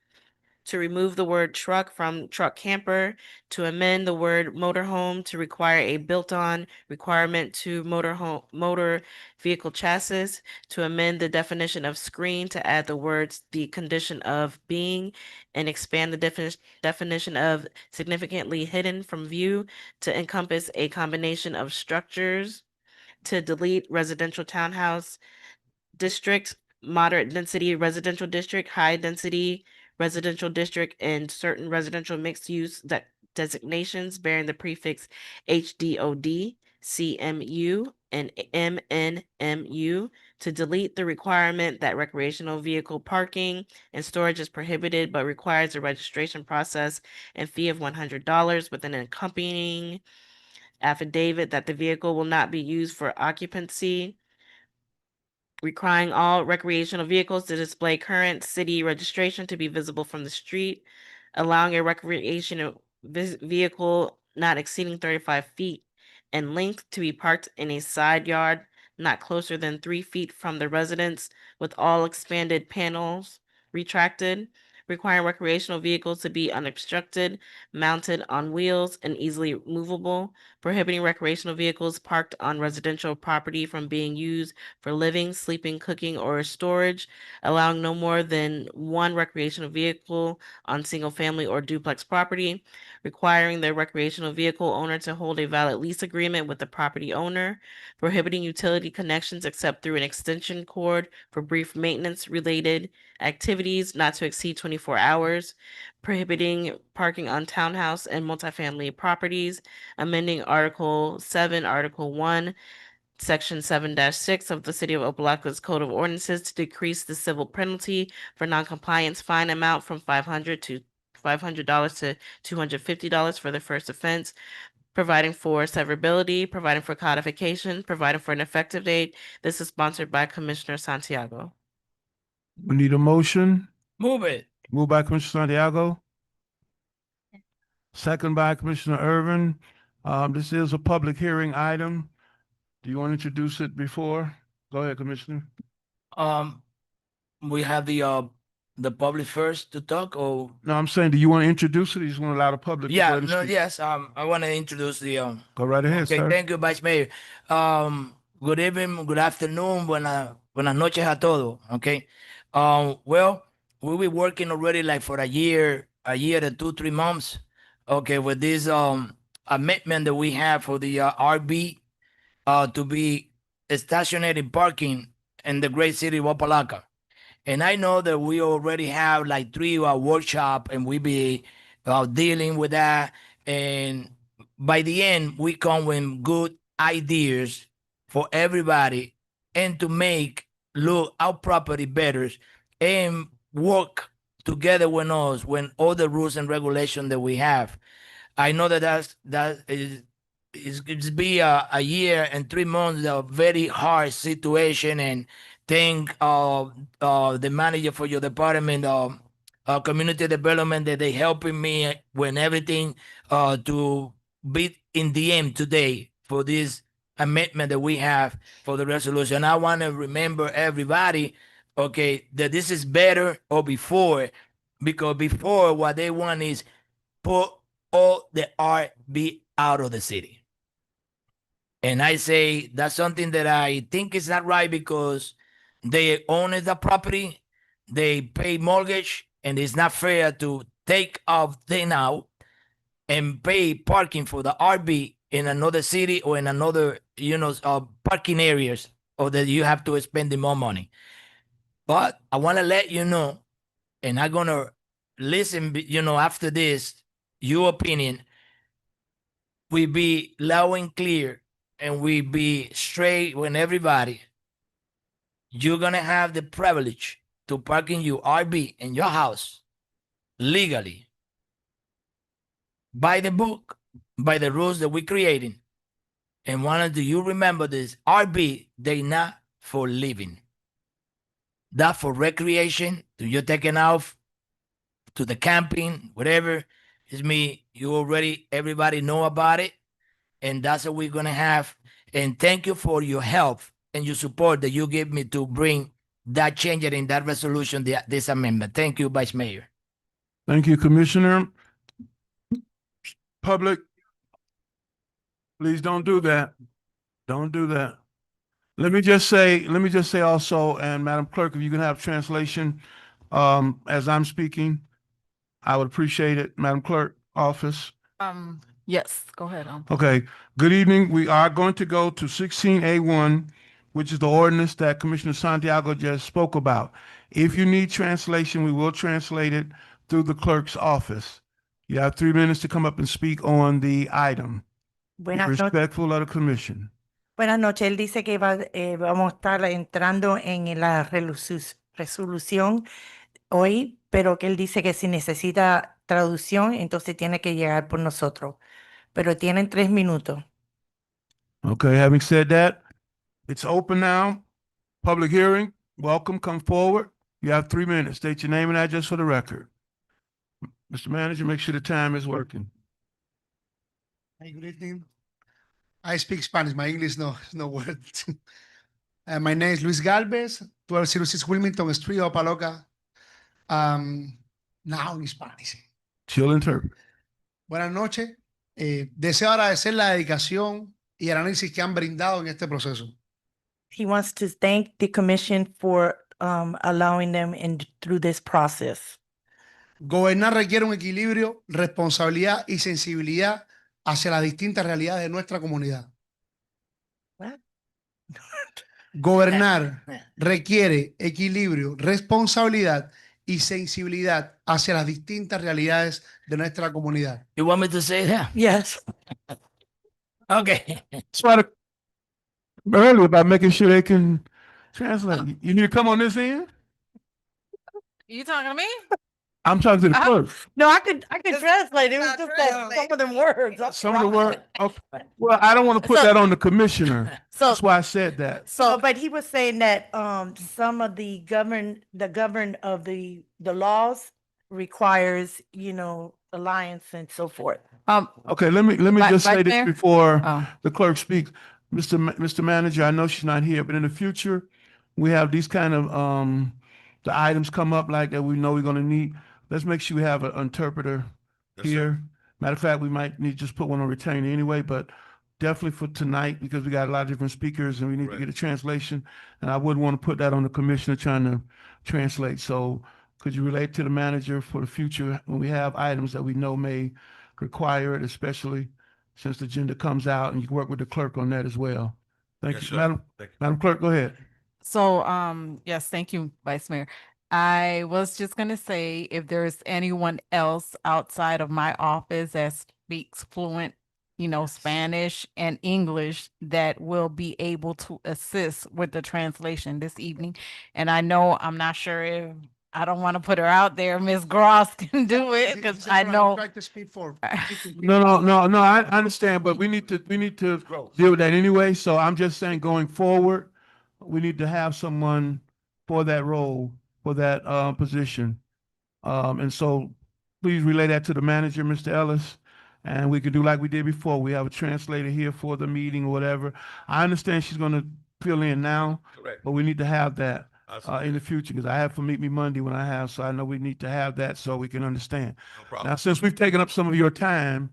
to remove the word truck from truck camper, to amend the word motorhome to require a built-on requirement to motor vehicle chassis, to amend the definition of screen to add the words the condition of being, and expand the definition of significantly hidden from view to encompass a combination of structures, to delete residential townhouse district, moderate density residential district, high density residential district, and certain residential mixed use designations bearing the prefix HDOD, CMU, and MNMU, to delete the requirement that recreational vehicle parking and storage is prohibited but requires a registration process and fee of $100 with an accompanying affidavit that the vehicle will not be used for occupancy, requiring all recreational vehicles to display current city registration to be visible from the street, allowing a recreational vehicle not exceeding 35 feet in length to be parked in a side yard not closer than 3 feet from the residence, with all expanded panels retracted, requiring recreational vehicles to be unobstructed, mounted on wheels, and easily movable, prohibiting recreational vehicles parked on residential property from being used for living, sleeping, cooking, or storage, allowing no more than one recreational vehicle on single-family or duplex property, requiring the recreational vehicle owner to hold a valid lease agreement with the property owner, prohibiting utility connections except through an extension cord for brief maintenance-related activities not to exceed 24 hours, prohibiting parking on townhouse and multifamily properties, amending Article 7, Article 1, Section 7-6 of the City of Opa-locka's Code of Ordinances to decrease the civil penalty for noncompliance fine amount from $500 to $250 for the first offense, providing for severability, providing for codification, providing for an effective date. This is sponsored by Commissioner Santiago. We need a motion. Move it. Moved by Commissioner Santiago. Second by Commissioner Irvin. This is a public hearing item. Do you want to introduce it before? Go ahead, Commissioner. We have the public first to talk, or No, I'm saying, do you want to introduce it, or you just want to allow the public? to go yeah, ahead and no, speak? yes. I want to introduce the Go right ahead, Okay, sir. thank you, Vice Mayor. Good evening, good afternoon, buenas noches a todos. Okay. Well, we'll be working already like for a year to 2-3 months. Okay, with this amendment that we have for the RV to be stationary parking in the great city of Opa-locka. And I know that we already have like 3 workshop, and we be dealing with that. And by the end, we come with good ideas for everybody and to make look our property better and work together with us when all the rules and regulations that we have. I know that that is it's be a year and 3 months of very hard situation, and thank the manager for your department, community development, that they helping me when everything to be in the end today for this amendment that we have for the resolution. I want to remember everybody, okay, that this is better or before, because before what they want is put all the RB out of the city. And I say that's something that I think is not right, because they own the property, they pay mortgage, and it's not fair to take off they now and pay parking for the RB in another city or in another, parking areas, or that you have to spend the more money. But I want to let you know, and I'm gonna listen, after this, your opinion. We be loud and clear, and we be straight when everybody. You're gonna have the privilege to park in your RV in your house legally, by the book, by the rules that we're creating. And do you remember this? RV, they not for living. That for recreation, to you taking off to the camping, whatever. It's me. You already, everybody know about it. And that's what we're going to have. And thank you for your help and your support that you give me to bring that change in that resolution, this amendment. Thank you, Vice Mayor. Thank you, Commissioner. Public, please don't do that. Don't do that. Let me just say also, and Madam Clerk, if you can have translation as I'm speaking, I would appreciate it. Madam Clerk, office. Yes, go ahead. Okay, good evening. We are going to go to 16A1, which is the ordinance that Commissioner Santiago just spoke about. If you need translation, we will translate it through the clerk's office. You have 3 minutes to come up and speak on the item. Be Buenas noches. respectful of the commission. Buenas noches. Él dice que vamos a estar entrando en la resolución hoy, pero que él dice que si necesita traducción, entonces tiene que llegar por nosotros. Pero tienen 3 minutos. Okay, having said that, it's open now. Public hearing. Welcome, come forward. You have 3 minutes. State your name and address for the record. Mr. Manager, make sure the time is working. Hey, good evening. I speak Spanish. My English no word. My name is Luis Galvez, 1206 Wilmington Street, Opa-locka. Now in Spanish. Chill interpret. Buenas noches. Deseo agradecer la dedicación y el análisis que han brindado en este proceso. He wants to thank the commission for allowing them through this process. Gobernar requiere un equilibrio, responsabilidad y sensibilidad hacia las distintas realidades de nuestra comunidad. What? Gobernar requiere equilibrio, responsabilidad y sensibilidad hacia las distintas realidades de nuestra comunidad. You want me to say that? Yes. Okay. That's why earlier about making sure they can translate. You need to come on this end? You talking to me? I'm talking to the clerk. No, I could translate. It was just that some of them words. Some of the word. Okay. Well, I don't want to put that on the commissioner. That's why I said that. So, but he was saying that some of the govern of the laws requires, alliance and so forth. Okay, let me just say Vice this Mayor? before Oh. the clerk speaks. Mr. Manager, I know she's not here, but in the future, we have these kind of the items come up like that we know we're gonna need. Let's make sure we have an interpreter Yes, sir. here. Matter of fact, we might need to just put one on retainer anyway, but definitely for tonight, because we got a lot of different speakers and we need to Right. get a translation. And I wouldn't want to put that on the commissioner trying to translate. So could you relate to the manager for the future when we have items that we know may require it, especially since the agenda comes out, and you can work with the clerk on that as well. Thank Yes, you, sir. Madam Thank you. Madam Clerk, go ahead. So, yes, thank you, Vice Mayor. I was just gonna say, if there's anyone else outside of my office that speaks fluent, Spanish and English, that will be able to assist with the translation this evening. And I know, I'm not sure if I don't want to put her out there. Miss Gross can do it This because is I what I'm know. trying to speak for. No, I understand, but we need to deal with that anyway. So I'm just saying going forward, we need to have someone for that role, for that position. And so please relay that to the manager, Mr. Ellis. And we could do like we did before. We have a translator here for the meeting or whatever. I understand she's gonna fill in now, Correct. but we need to have that I in support the it. future because I have for Meet Me Monday when I have, so I know we need to have that so we can understand. No problem. Now, since we've taken up some of your time,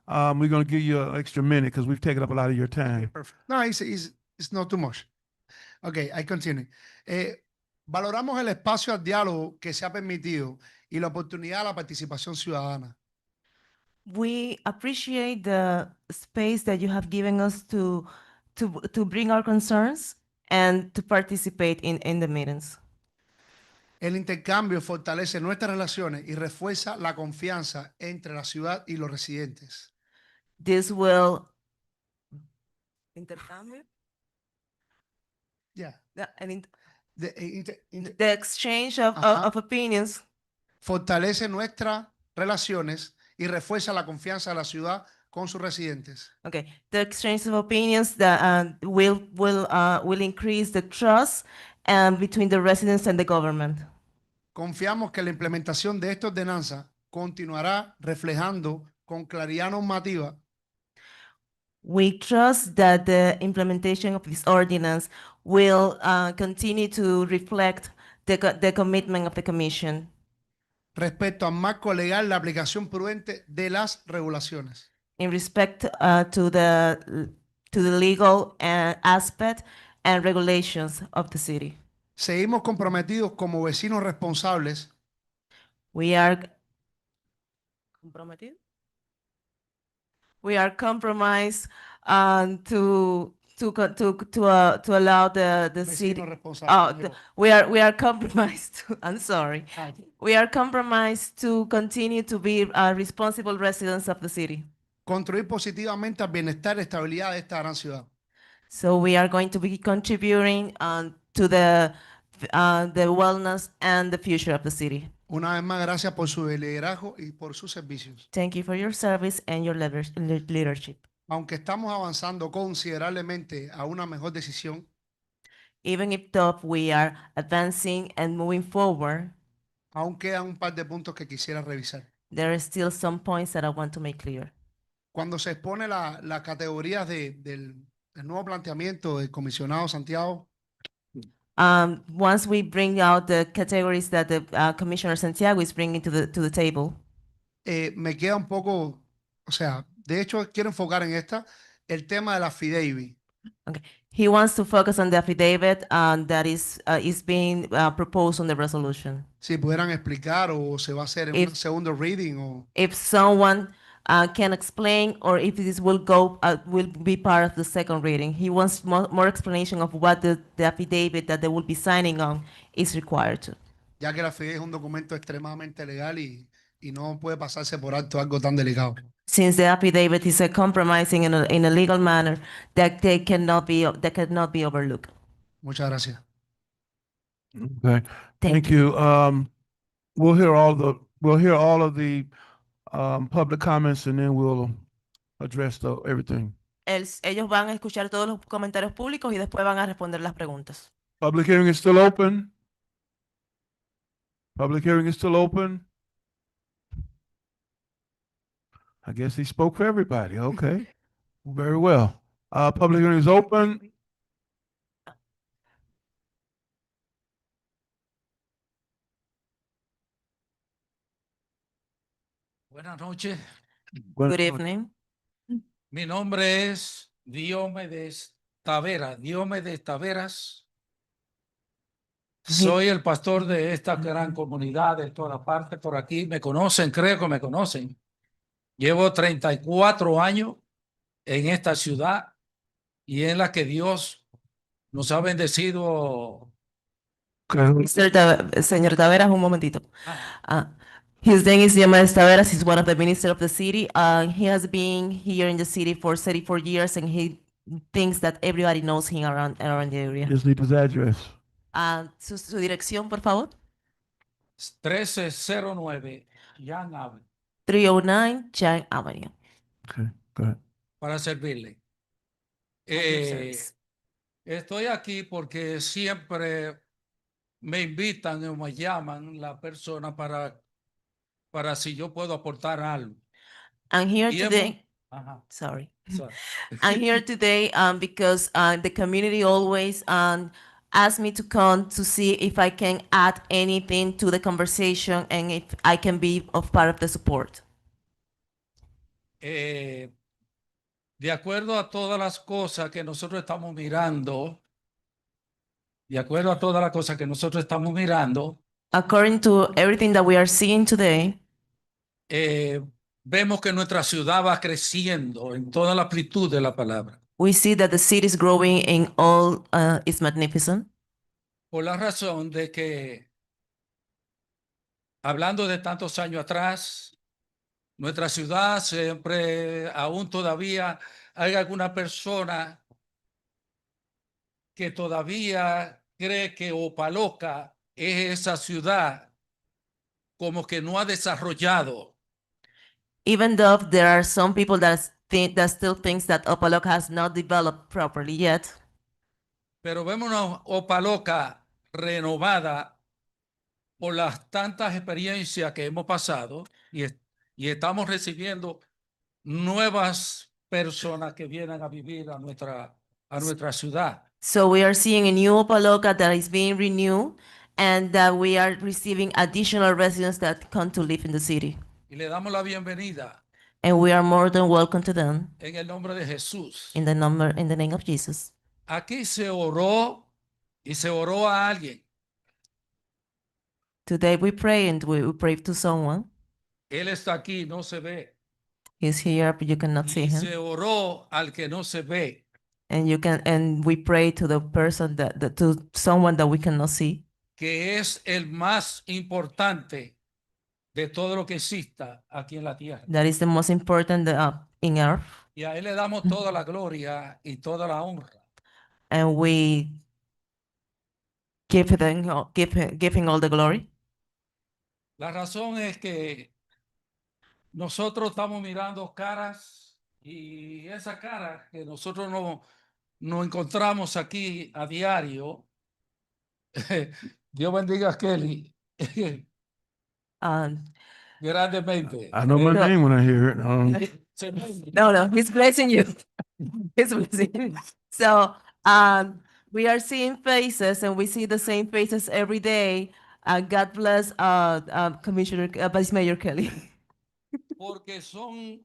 we're gonna give you an extra minute because we've taken up a lot of your time. Perfect. No, it's not too much. Okay, I continue. Valoramos el espacio al diálogo que se ha permitido y la oportunidad a la participación ciudadana. We appreciate the space that you have given us to bring our concerns and to participate in the meetings. El intercambio fortalece nuestras relaciones y refuerza la confianza entre la ciudad y los residentes. This will intercambio? Yeah. And The the exchange of, Ajá. of opinions fortalece nuestras relaciones y refuerza la confianza de la ciudad con sus residentes. Okay, the exchange of opinions that will increase the trust between the residents and the government. Confiamos que la implementación de esta ordenanza continuará reflejando con claridad normativa We trust that the implementation of this ordinance will continue to reflect the commitment of the Commission respecto al marco legal, la aplicación prudente de las regulaciones. in respect to the legal aspect and regulations of the city. Seguimos comprometidos como vecinos responsables We are compromised. We are compromised to allow the city. vecinos responsables. Oh, we are compromised. I'm sorry. We are compromised to continue to be responsible residents of the city. Contribuir positivamente al bienestar y estabilidad de esta gran ciudad. So we are going to be contributing to the wellness and the future of the city. Una vez más, gracias por su liderazgo y por sus servicios. Thank you for your service and your leadership. Aunque estamos avanzando considerablemente a una mejor decisión, Even if though we are advancing and moving forward, aún quedan un par de puntos que quisiera revisar. there are still some points that I want to make clear. Cuando se expone las categorías del nuevo planteamiento del comisionado Santiago, Once we bring out the categories that the Commissioner Santiago is bringing to the table, me queda un poco, o sea, de hecho quiero enfocar en el tema de la affidavit. he wants to focus on the affidavit that is being proposed on the resolution. Si pudieran explicar o se va a hacer en un segundo reading o If someone can explain, or if this will be part of the second reading. He wants more explanation of what the affidavit that they will be signing on is required to. ya que la affidavit es un documento extremadamente legal y no puede pasarse por alto algo tan delicado. Since the affidavit is a compromising in a legal manner that cannot be overlooked. Muchas gracias. Okay, thank you. We'll hear all of the public comments and then we'll address everything. Ellos van a escuchar todos los comentarios públicos y después van a responder las preguntas. Public hearing is still open. Public hearing is still open. I guess he spoke for everybody. Okay, very well. Public hearing is open. Buenas noches. Good evening. Mi nombre es Diomedes Taveras. Soy el pastor de esta gran comunidad de toda parte por aquí. Me conocen, creo que me conocen. Llevo 34 años en esta ciudad y en la que Dios nos ha bendecido. Señor Taveras, un momentito. His name is Diomedes Taveras. He's one of the ministers of the city. He has been here in the city for 34 years, and he thinks that everybody knows him around the area. Just need his address. Su dirección, por favor. 1309 Young Avenue, 309 Young Avenue. Okay, go ahead. para servirle. At your service. Estoy aquí porque siempre me invitan o me llaman la persona para si yo puedo aportar algo. I'm here Y hemos- today. Ajá, Sorry. sorry. I'm here today because the community always ask me to come to see if I can add anything to the conversation and if I can be of part of the support. De acuerdo a todas las cosas que nosotros estamos mirando, de acuerdo a todas las cosas que nosotros estamos mirando, According to everything that we are seeing today, vemos que nuestra ciudad va creciendo en toda la amplitud de la palabra. we see that the city is growing in all its magnificent. Por la razón de que, hablando de tantos años atrás, nuestra ciudad siempre, aún todavía, hay alguna persona que todavía cree que Opa-locka es esa ciudad como que no ha desarrollado. Even though there are some people that still thinks that Opa-locka has not developed properly yet, Pero vemos una Opa-locka renovada por las tantas experiencias que hemos pasado y estamos recibiendo nuevas personas que vienen a vivir a nuestra ciudad. so we are seeing a new Opa-locka that is being renewed and that we are receiving additional residents that come to live in the city. Y le damos la bienvenida And we are more than welcome to them en el nombre de Jesús. in the name of Jesus. Aquí se oró y se oró a alguien. Today we pray and we pray to someone. Él está aquí, no se ve. He's here, but you cannot see Y him. se oró al que no se ve. And we pray to the person to someone that we cannot see, Que es el más importante de todo lo que exista aquí en la tierra. that is the most important in earth. Y a él le damos toda la gloria y toda la honra. And we give him all the glory. La razón es que nosotros estamos mirando caras y esa cara que nosotros no encontramos aquí a diario. Dios bendiga a Kelly. Grandemente. I know my No. name when I hear it. No, he's blessing you. He's blessing you. So we are seeing faces and we see the same faces every day. God bless Commissioner Vice Mayor Kelly. Porque son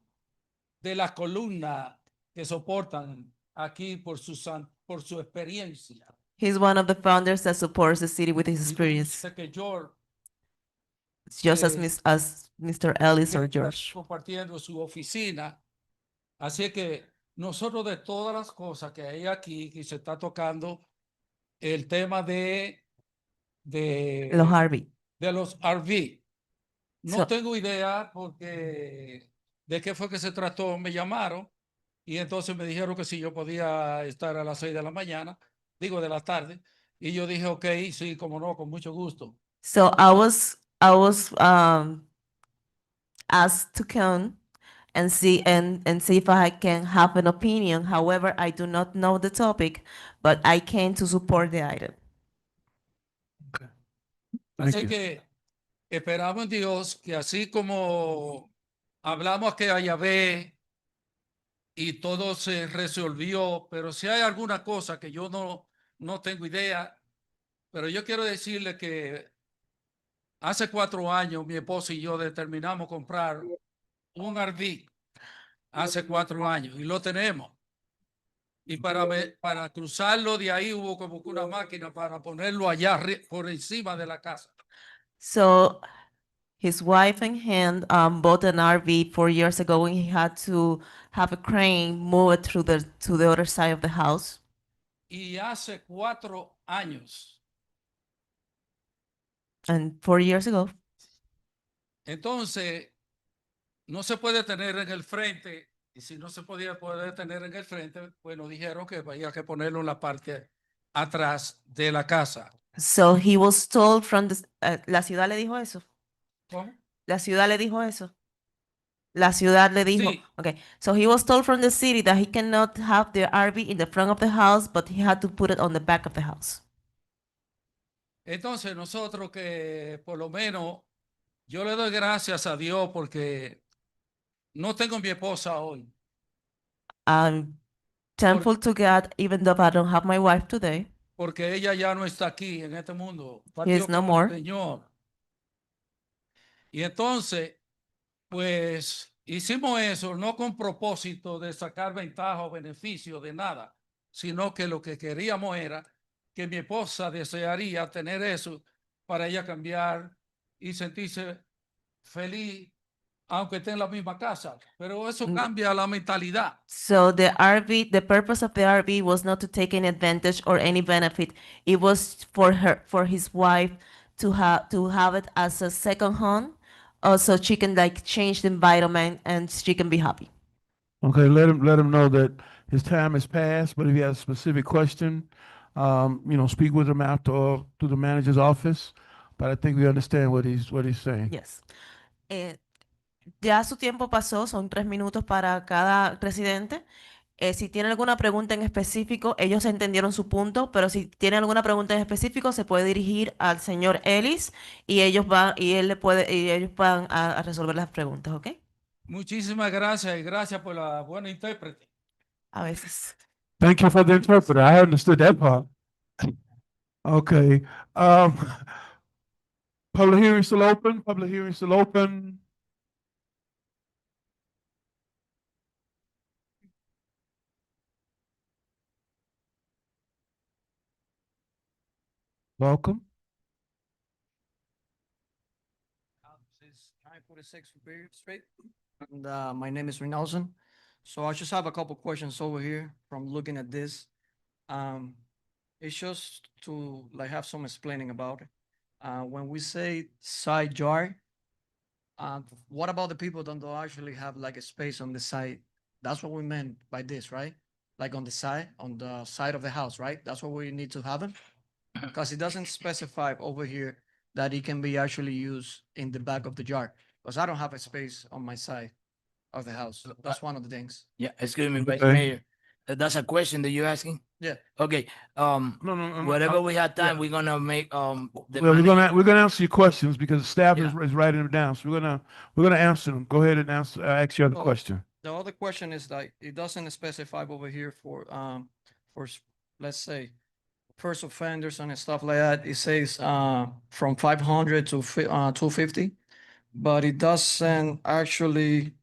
de las columnas que soportan aquí por su experiencia. He's one of the founders that supports the city with his Y experience, dice que George just as Mr. Ellis or está George. compartiendo su oficina. Así que nosotros de todas las cosas que hay aquí, que se está tocando, el tema de Los Harvey. de los RV. No So- tengo idea porque de qué fue que se trató, me llamaron y entonces me dijeron que si yo podía estar a las 6 de la mañana, digo de la tarde, y yo dije, ok, sí, como no, con mucho gusto. So I was asked to come and see if I can have an opinion. However, I do not know the topic, but I came to support the item. Thank Así you. que esperamos en Dios que así como hablamos que a Yahvé y todo se resolvió, pero si hay alguna cosa que yo no tengo idea, pero yo quiero decirle que hace 4 años mi esposa y yo determinamos comprar un RV hace 4 años y lo tenemos. Y para cruzarlo de ahí hubo como que una máquina para ponerlo allá por encima de la casa. So his wife and him bought an RV 4 years ago, and he had to have a crane move it to the other side of the house. Y hace 4 años. And 4 years ago, Entonces, no se puede tener en el frente. Y si no se podía poder tener en el frente, pues nos dijeron que había que ponerlo en la parte atrás de la casa. So he was told from the, la ciudad le dijo eso. ¿Cómo? La ciudad le dijo eso. La ciudad le dijo, Sí. okay. So he was told from the city that he cannot have the RV in the front of the house, but he had to put it on the back of the house. Entonces nosotros que por lo menos yo le doy gracias a Dios porque no tengo mi esposa hoy. I'm thankful to God, even though I don't have my wife today. Porque ella ya no está aquí en este mundo. He Partió is no con el more. Señor. Y entonces, pues hicimos eso no con propósito de sacar ventaja o beneficio de nada, sino que lo que queríamos era que mi esposa desearía tener eso para ella cambiar y sentirse feliz, aunque esté en la misma casa. Pero eso cambia la mentalidad. So the RV, the purpose of the RV was not to take any advantage or any benefit. It was for her, for his wife to have it as a second home, so she can like change the environment and she can be happy. Okay, let him know that his time has passed, but if he has a specific question, speak with him after or through the manager's office. But I think we understand what he's saying. Yes. Ya su tiempo pasó, son 3 minutos para cada residente. Si tiene alguna pregunta en específico, ellos entendieron su punto, pero si tiene alguna pregunta en específico, se puede dirigir al señor Ellis y ellos van a resolver las preguntas, ¿ok? Muchísimas gracias y gracias por la buena intérprete. A veces. Thank you for the interpreter. I understood that part. Okay. Public hearing still open? Public hearing still open? Welcome. Can I put it straight? And my name is Rinalson. So I just have a couple questions over here from looking at this. It's just to like have some explaining about it. When we say side yard, what about the people that don't actually have like a space on the side? That's what we meant by this, right? Like on the side of the house, right? That's what we need to have it. Because it doesn't specify over here that it can be actually used in the back of the yard. Because I don't have a space on my side of the house. That's one of the things. Yeah, excuse me, Vice Okay. Mayor. That's a question that you're asking? Yeah. Okay, No, whatever we have time, we're gonna make, the Well, manager- we're gonna answer your questions because the staff Yeah. is writing them down. So we're gonna answer them. Go ahead and ask your other Oh. question. The other question is like, it doesn't specify over here for let's say, first offenders and stuff like that. It says, from 500 to 250. But it doesn't actually,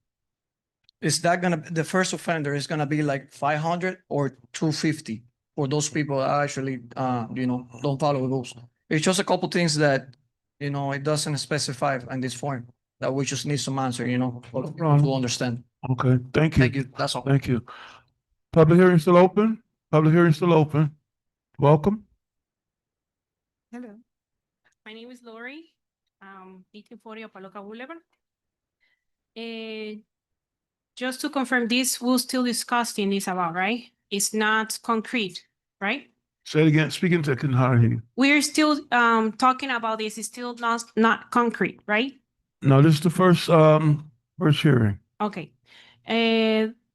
is that the first offender is gonna be like 500 or 250 for those people that actually, don't follow the rules? It's just a couple things that, it doesn't specify in this form that we just need some answer, problem. to understand. Okay, thank you. Thank you. That's all. Thank you. Public hearing still open? Public hearing still open. Welcome. Hello. My name is Lori, 1840 Opa-locka Boulevard. Just to confirm, this we're still discussing this about, right? It's not concrete, right? Say it again. Speaking to, I couldn't hardly hear you. We're still talking about this. It's still not concrete, right? No, this is the first hearing. Okay.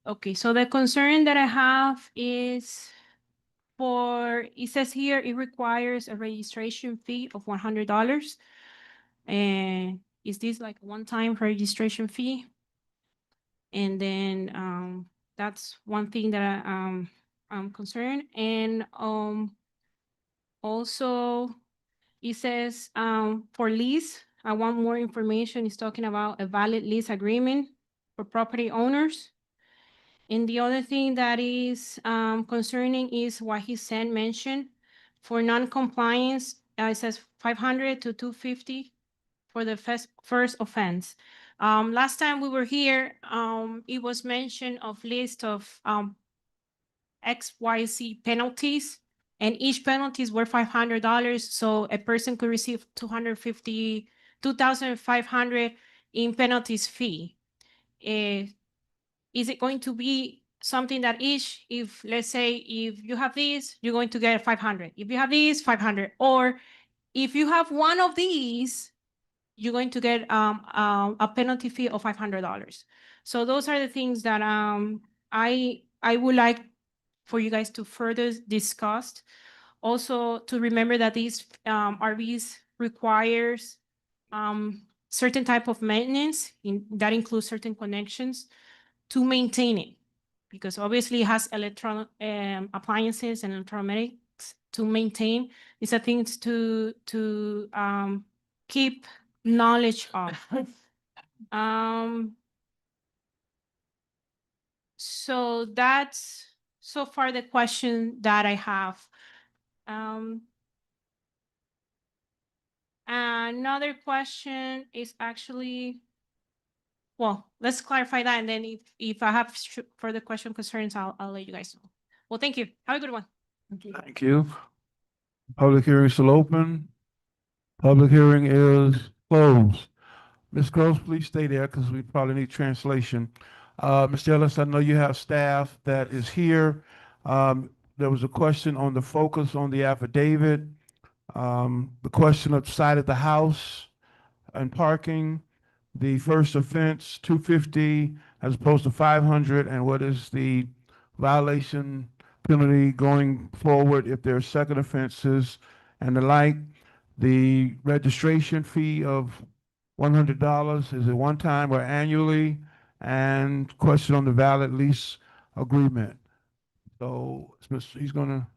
Okay, so the concern that I have is it says here it requires a registration fee of $100. And is this like one-time registration fee? And then that's one thing that I'm concerned. And also it says for lease, I want more information. It's talking about a valid lease agreement for property owners. And the other thing that is concerning is what he said mentioned for non-compliance. It says 500 to 250 for the first offense. Last time we were here, it was mentioned of list of XYZ penalties, and each penalties were $500. So a person could receive 2,500 in penalties fee. Is it going to be something that each, if let's say, if you have this, you're going to get 500. If you have these, 500. Or if you have one of these, you're going to get a penalty fee of $500. So those are the things that I would like for you guys to further discuss. Also, to remember that these RVs requires certain type of maintenance that includes certain connections to maintain it, because obviously it has electronic appliances and electromechanics to maintain. These are things to keep knowledge of. So that's so far the question that I have. Another question is actually, well, let's clarify that, and then if I have further question concerns, I'll let you guys know. Well, thank you. Have a good one. Thank you. Public hearing is still open. Public hearing is closed. Ms. Gross, please stay there because we probably need translation. Mr. Ellis, I know you have staff that is here. There was a question on the focus on the affidavit, the question of side of the house and parking, the first offense, 250 as opposed to 500, and what is the violation penalty going forward if there are second offenses and the like. The registration fee of $100, is it one time or annually? And question on the valid lease agreement. So he's gonna,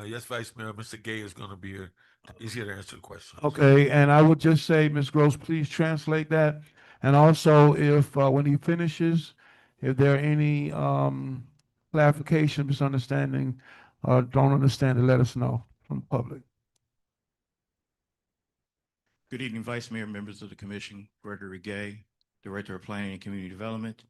Yes, Vice Mayor, Mr. Gay is gonna be here. He's here to answer the questions. okay, and I would just say, Ms. Gross, please translate that. And also if, when he finishes, if there are any, clarification, misunderstanding, or don't understand it, let us know from the public. Good evening, Vice Mayor, members of the Commission, Gregory Gay, Director of Planning and Community Development.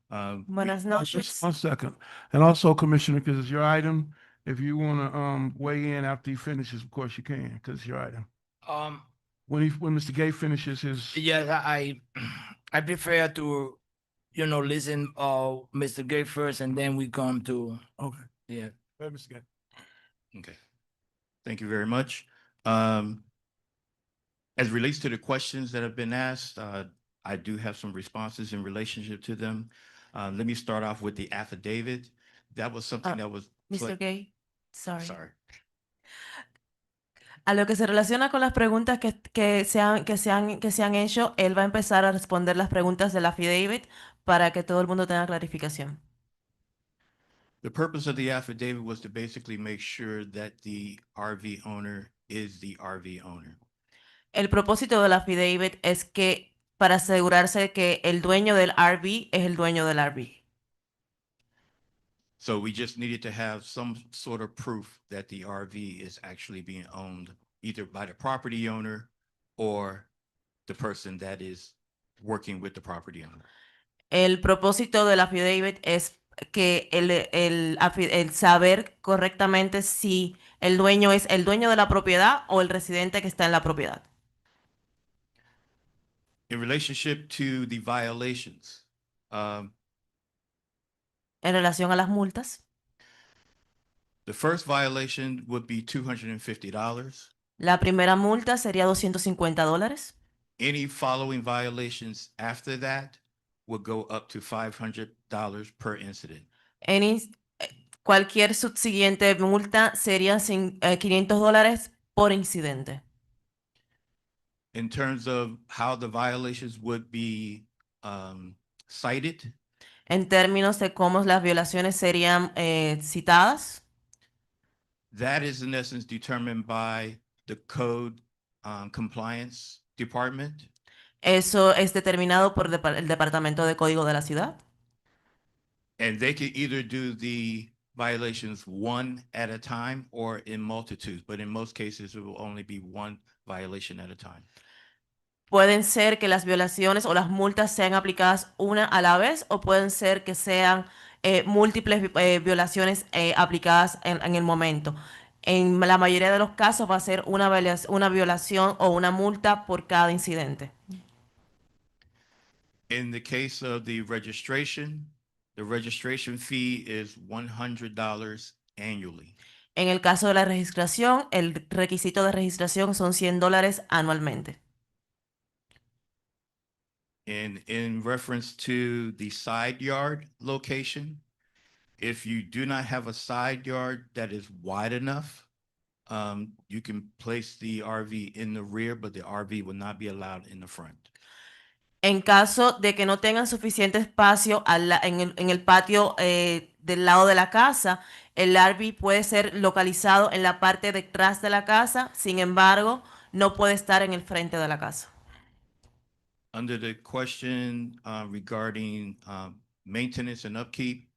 Buenas Just noches. 1 second. And also, Commissioner, because it's your item, if you want to weigh in after he finishes, of course you can, because it's your item. When Mr. Gay finishes his. Yes, I prefer to, listen, Mr. Gay first, and then we come to, Okay. yeah. Go ahead, Mr. Gay. Okay. Thank you very much. As it relates to the questions that have been asked, I do have some responses in relationship to them. Let me start off with the affidavit. That was something that was. Mr. Gay, sorry. Sorry. A lo que se relaciona con las preguntas que se han hecho, él va a empezar a responder las preguntas del affidavit para que todo el mundo tenga clarificación. The purpose of the affidavit was to basically make sure that the RV owner is the RV owner. El propósito del affidavit es que para asegurarse que el dueño del RV es el dueño del RV. So we just needed to have some sort of proof that the RV is actually being owned either by the property owner or the person that is working with the property owner. El propósito del affidavit es que el saber correctamente si el dueño es el dueño de la propiedad o el residente que está en la propiedad. In relationship to the violations, En relación a las multas, the first violation would be $250. la primera multa sería $250. Any following violations after that would go up to $500 per incident. Cualquier subsiguiente multa sería $500 por incidente. In terms of how the violations would be cited, En términos de cómo las violaciones serían citadas, that is in essence determined by the code compliance department. eso es determinado por el Departamento de Código de la Ciudad. And they could either do the violations one at a time or in multitudes, but in most cases, it will only be one violation at a time. Pueden ser que las violaciones o las multas sean aplicadas una a la vez o pueden ser que sean múltiples violaciones aplicadas en el momento. En la mayoría de los casos va a ser una violación o una multa por cada incidente. In the case of the registration, The registration fee is $100 annually. En el caso de la registración, el requisito de registración son $100 anualmente. And in reference to the side yard location, if you do not have a side yard that is wide enough, you can place the RV in the rear, but the RV will not be allowed in the front. En caso de que no tengan suficiente espacio en el patio del lado de la casa, el RV puede ser localizado en la parte detrás de la casa, sin embargo, no puede estar en el frente de la casa. Under the question regarding maintenance and upkeep,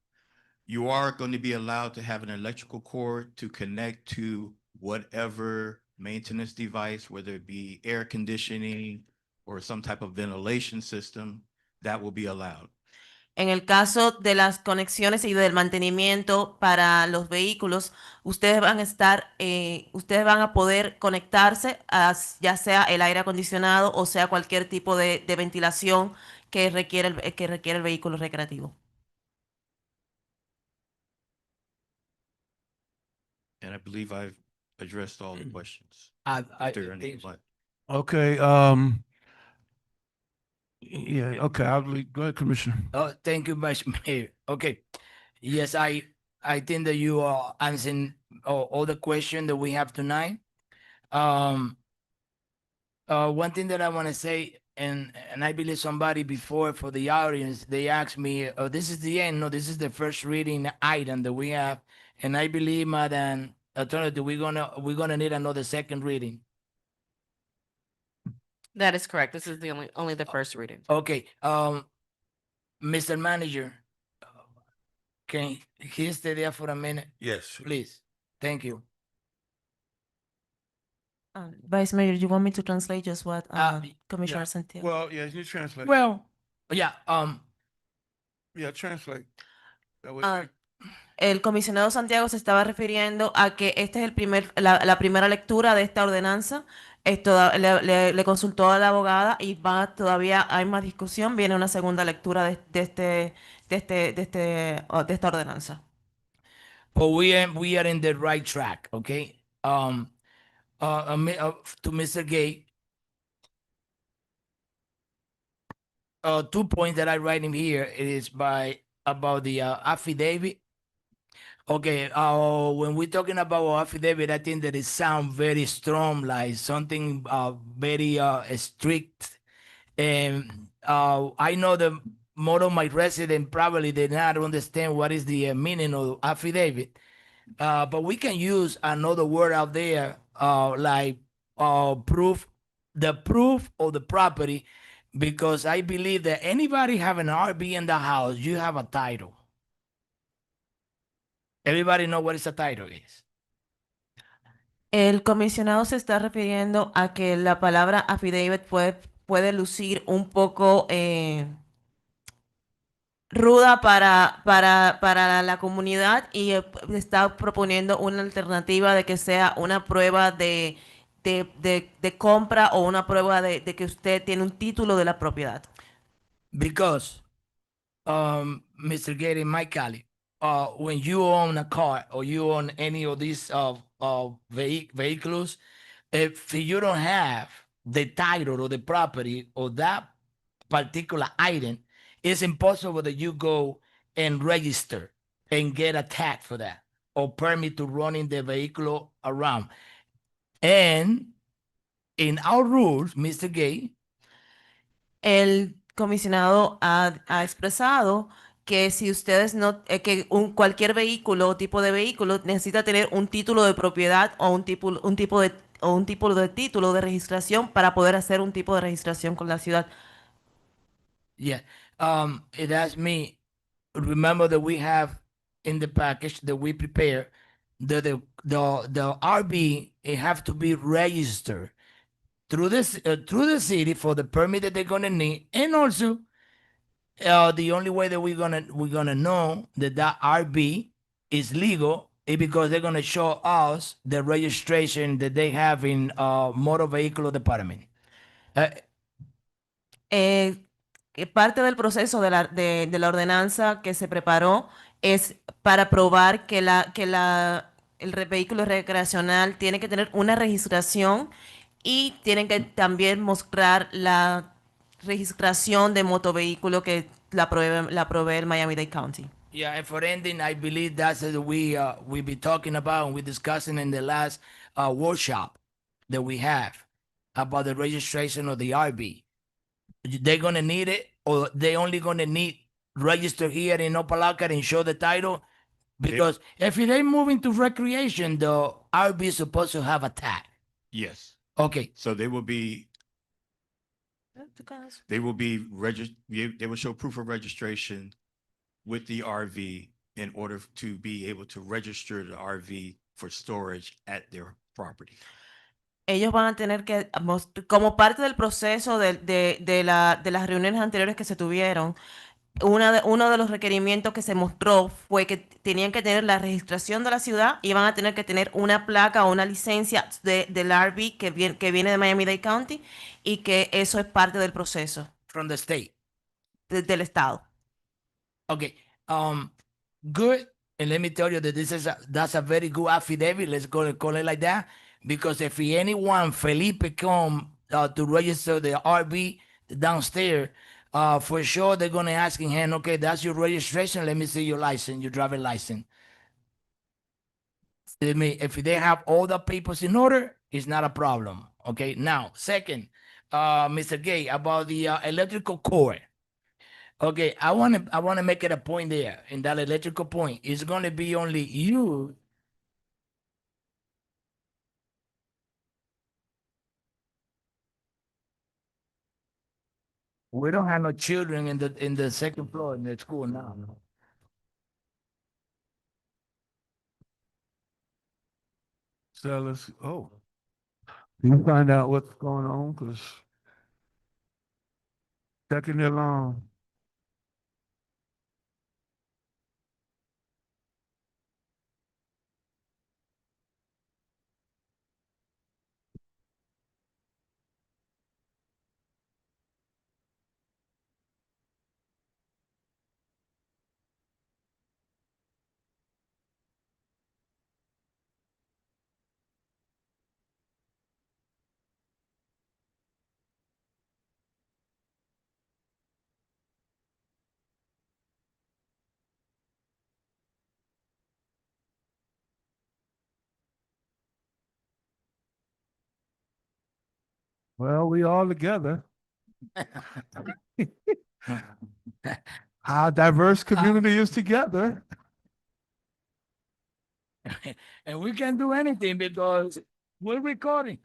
you are going to be allowed to have an electrical cord to connect to whatever maintenance device, whether it be air conditioning or some type of ventilation system, that will be allowed. En el caso de las conexiones y del mantenimiento para los vehículos, ustedes van a poder conectarse a ya sea el aire acondicionado o sea cualquier tipo de ventilación que requiere el vehículo recreativo. And I believe I've addressed all the questions. I If there are any think- left. Okay, yeah, okay, go ahead, Commissioner. Oh, thank you, Vice Mayor. Okay. Yes, I think that you are answering all the questions that we have tonight. One thing that I want to say, and I believe somebody before for the audience, they asked me, oh, this is the end. No, this is the first reading item that we have. And I believe, Madam Attorney, we're gonna need another second reading. That is correct. This is the only the first reading. Okay, Mr. Manager, can he stay there for a minute, Yes. please? Thank you. Vice Mayor, you want me to translate just what Commissioner Yeah. Santiago? Well, yeah, you translate. Well, yeah, Yeah, translate. That way- Ah, el comisionado Santiago se estaba refiriendo a que este es la primera lectura de esta ordenanza. Le consultó a la abogada y todavía hay más discusión. Viene una segunda lectura de esta ordenanza. but we are in the right track, okay? To Mr. Gay, 2 points that I write in here is about the affidavit. Okay, when we're talking about affidavit, I think that it sounds very strong, like something very strict. And I know that more of my residents probably did not understand what is the meaning of affidavit. But we can use another word out there, like proof, the proof of the property, because I believe that anybody have an RV in the house, you have a title. Everybody know what is a title is. El comisionado se está refiriendo a que la palabra affidavit puede lucir un poco ruda para la comunidad y está proponiendo una alternativa de que sea una prueba de compra o una prueba de que usted tiene un título de la propiedad. Because, Mr. Gary, my colleague, when you own a car or you own any of these vehicles, if you don't have the title or the property of that particular item, it's impossible that you go and register and get a tag for that or permit to running the vehicle around. And in our rules, Mr. Gay, El comisionado ha expresado que si ustedes cualquier vehículo o tipo de vehículo necesita tener un título de propiedad o un tipo de título de registración para poder hacer un tipo de registración con la ciudad. yeah, it asked me, remember that we have in the package that we prepare the RV, it have to be registered through the city for the permit that they're gonna need, and also the only way that we're gonna know that RV is legal is because they're gonna show us the registration that they have in motor vehicle department. que parte del proceso de la ordenanza que se preparó es para probar que vehículo recreacional tiene que tener una registración y tienen que también mostrar la registración de motovehículo que la provee el Miami-Dade County. Yeah, and for ending, I believe that's what we be talking about and we discussing in the last workshop that we have about the registration of the RV. They're gonna need it, or they only gonna need register here in Opa-locka and show the title. Because if they move into recreation, the RV is supposed to have a tag. Yes. Okay. So they will be registered. They will show proof of registration with the RV in order to be able to register the RV for storage at their property. Ellos van a tener que, como parte del proceso de las reuniones anteriores que se tuvieron, uno de los requerimientos que se mostró fue que tenían que tener la registración de la ciudad y van a tener que tener una placa o una licencia del RV que viene de Miami-Dade County y que eso es parte del proceso. From the state. Del estado. Okay. Good. And let me tell you that that's a very good affidavit. Let's go and call it like that. Because if anyone, Felipe, come to register the RV downstairs, for sure they're gonna ask him, okay, that's your registration. Let me see your license, your driver license. If they have all the papers in order, it's not a problem. Okay. Now, second, Mr. Gay, about the electrical cord. Okay, I wanna make it a point there in that electrical point. It's gonna be only you. We don't have no children in the second floor in the school now. So let's, you find out what's going on, because checking the alarm. Well, we all together. Our diverse community is together. And we can't do anything because we're recording.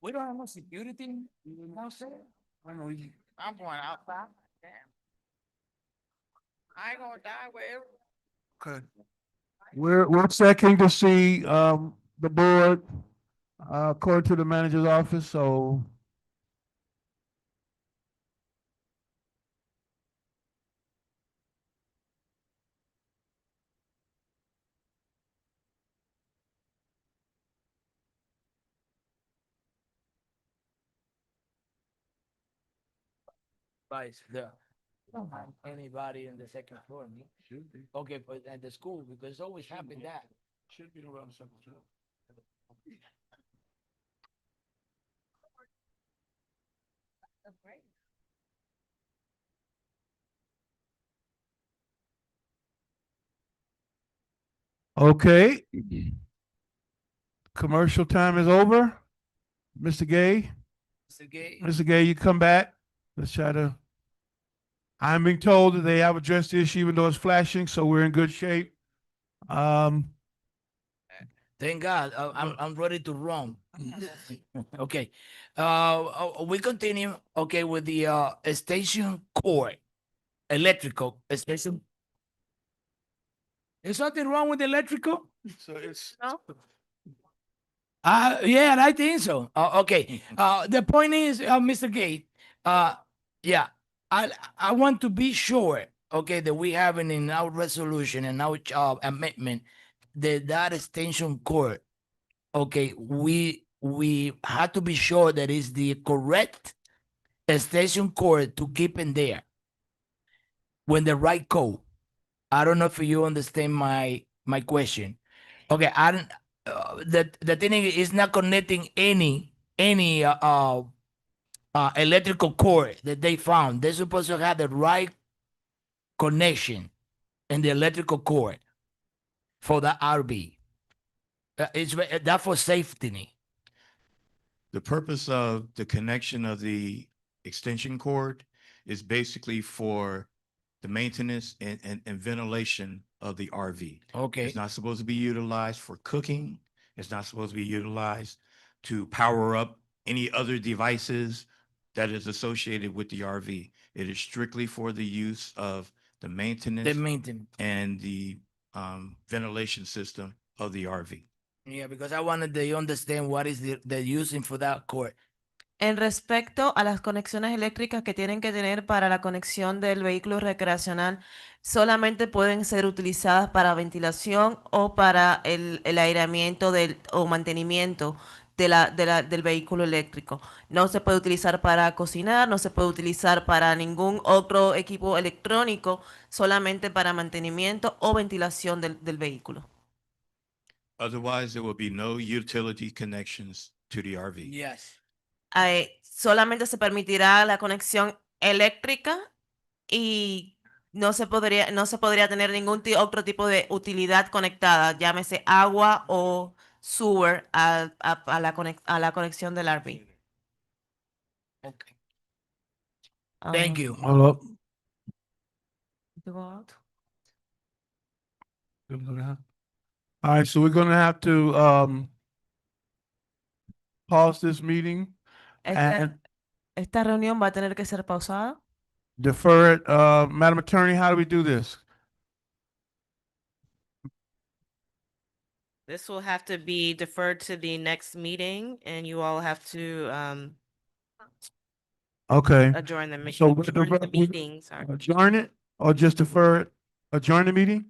We don't have no security downstairs. I'm going outside. Damn. I ain't gonna die wherever. Okay. We're checking to see, the board, according to the manager's office, so. Vice, there. Don't have anybody in the second floor. Should be. Okay, but at the school, because it's always happened that. Should be around the second floor. Okay. Commercial time is over. Mr. Gay, Mr. Gay, you come back. Let's try to. I'm being told that they have addressed the issue even though it's flashing, so we're in good shape. Thank God, I'm ready to run. Okay, we continue. Okay, with the station cord, electrical station. Is something wrong with the electrical? So it's. No. Yeah, I think so. Okay. The point is, Mr. Gate, yeah, I want to be sure, okay, that we have in our resolution and our amendment that extension cord, okay, we have to be sure that is the correct extension cord to keep in there when the right code. I don't know if you understand my question. Okay, I don't. The thing is not connecting any electrical cord that they found. They're supposed to have the right connection in the electrical cord for the RV. It's that for safety. The purpose of the connection of the extension cord is basically for the maintenance and ventilation of the RV. Okay. It's not supposed to be utilized for cooking. It's not supposed to be utilized to power up any other devices that is associated with the RV. It is strictly for the use of the maintenance The maintenance. and the ventilation system of the RV. Yeah, because I wanted to understand what is the using for that cord. En respecto a las conexiones eléctricas que tienen que tener para la conexión del vehículo recreacional, solamente pueden ser utilizadas para ventilación o para el aireamiento o mantenimiento del vehículo eléctrico. No se puede utilizar para cocinar, no se puede utilizar para ningún otro equipo electrónico, solamente para mantenimiento o ventilación del vehículo. Otherwise, there will be no utility connections to the RV. Yes. Solamente se permitirá la conexión eléctrica y no se podría tener ningún otro tipo de utilidad conectada, llámese agua o sewer a la conexión del RV. Okay. Thank you. Hold up. To go out. All right, so we're gonna have to pause this meeting and Esta reunión va a tener que ser pausada. defer it. Madam Attorney, how do we do this? This will have to be deferred to the next meeting and you all have to Okay. adjourn the So meeting, sorry. adjourn it or just defer it? Adjourn the meeting?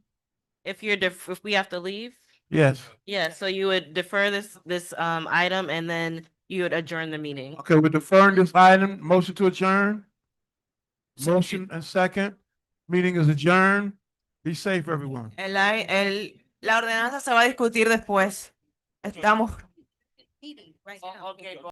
If if we have to leave, Yes. yeah, so you would defer this item and then you would adjourn the meeting. Okay, we're deferring this item. Motion to adjourn. Motion and second. Meeting is adjourned. Be safe, everyone. La ordenanza se va a discutir después. Estamos. Okay.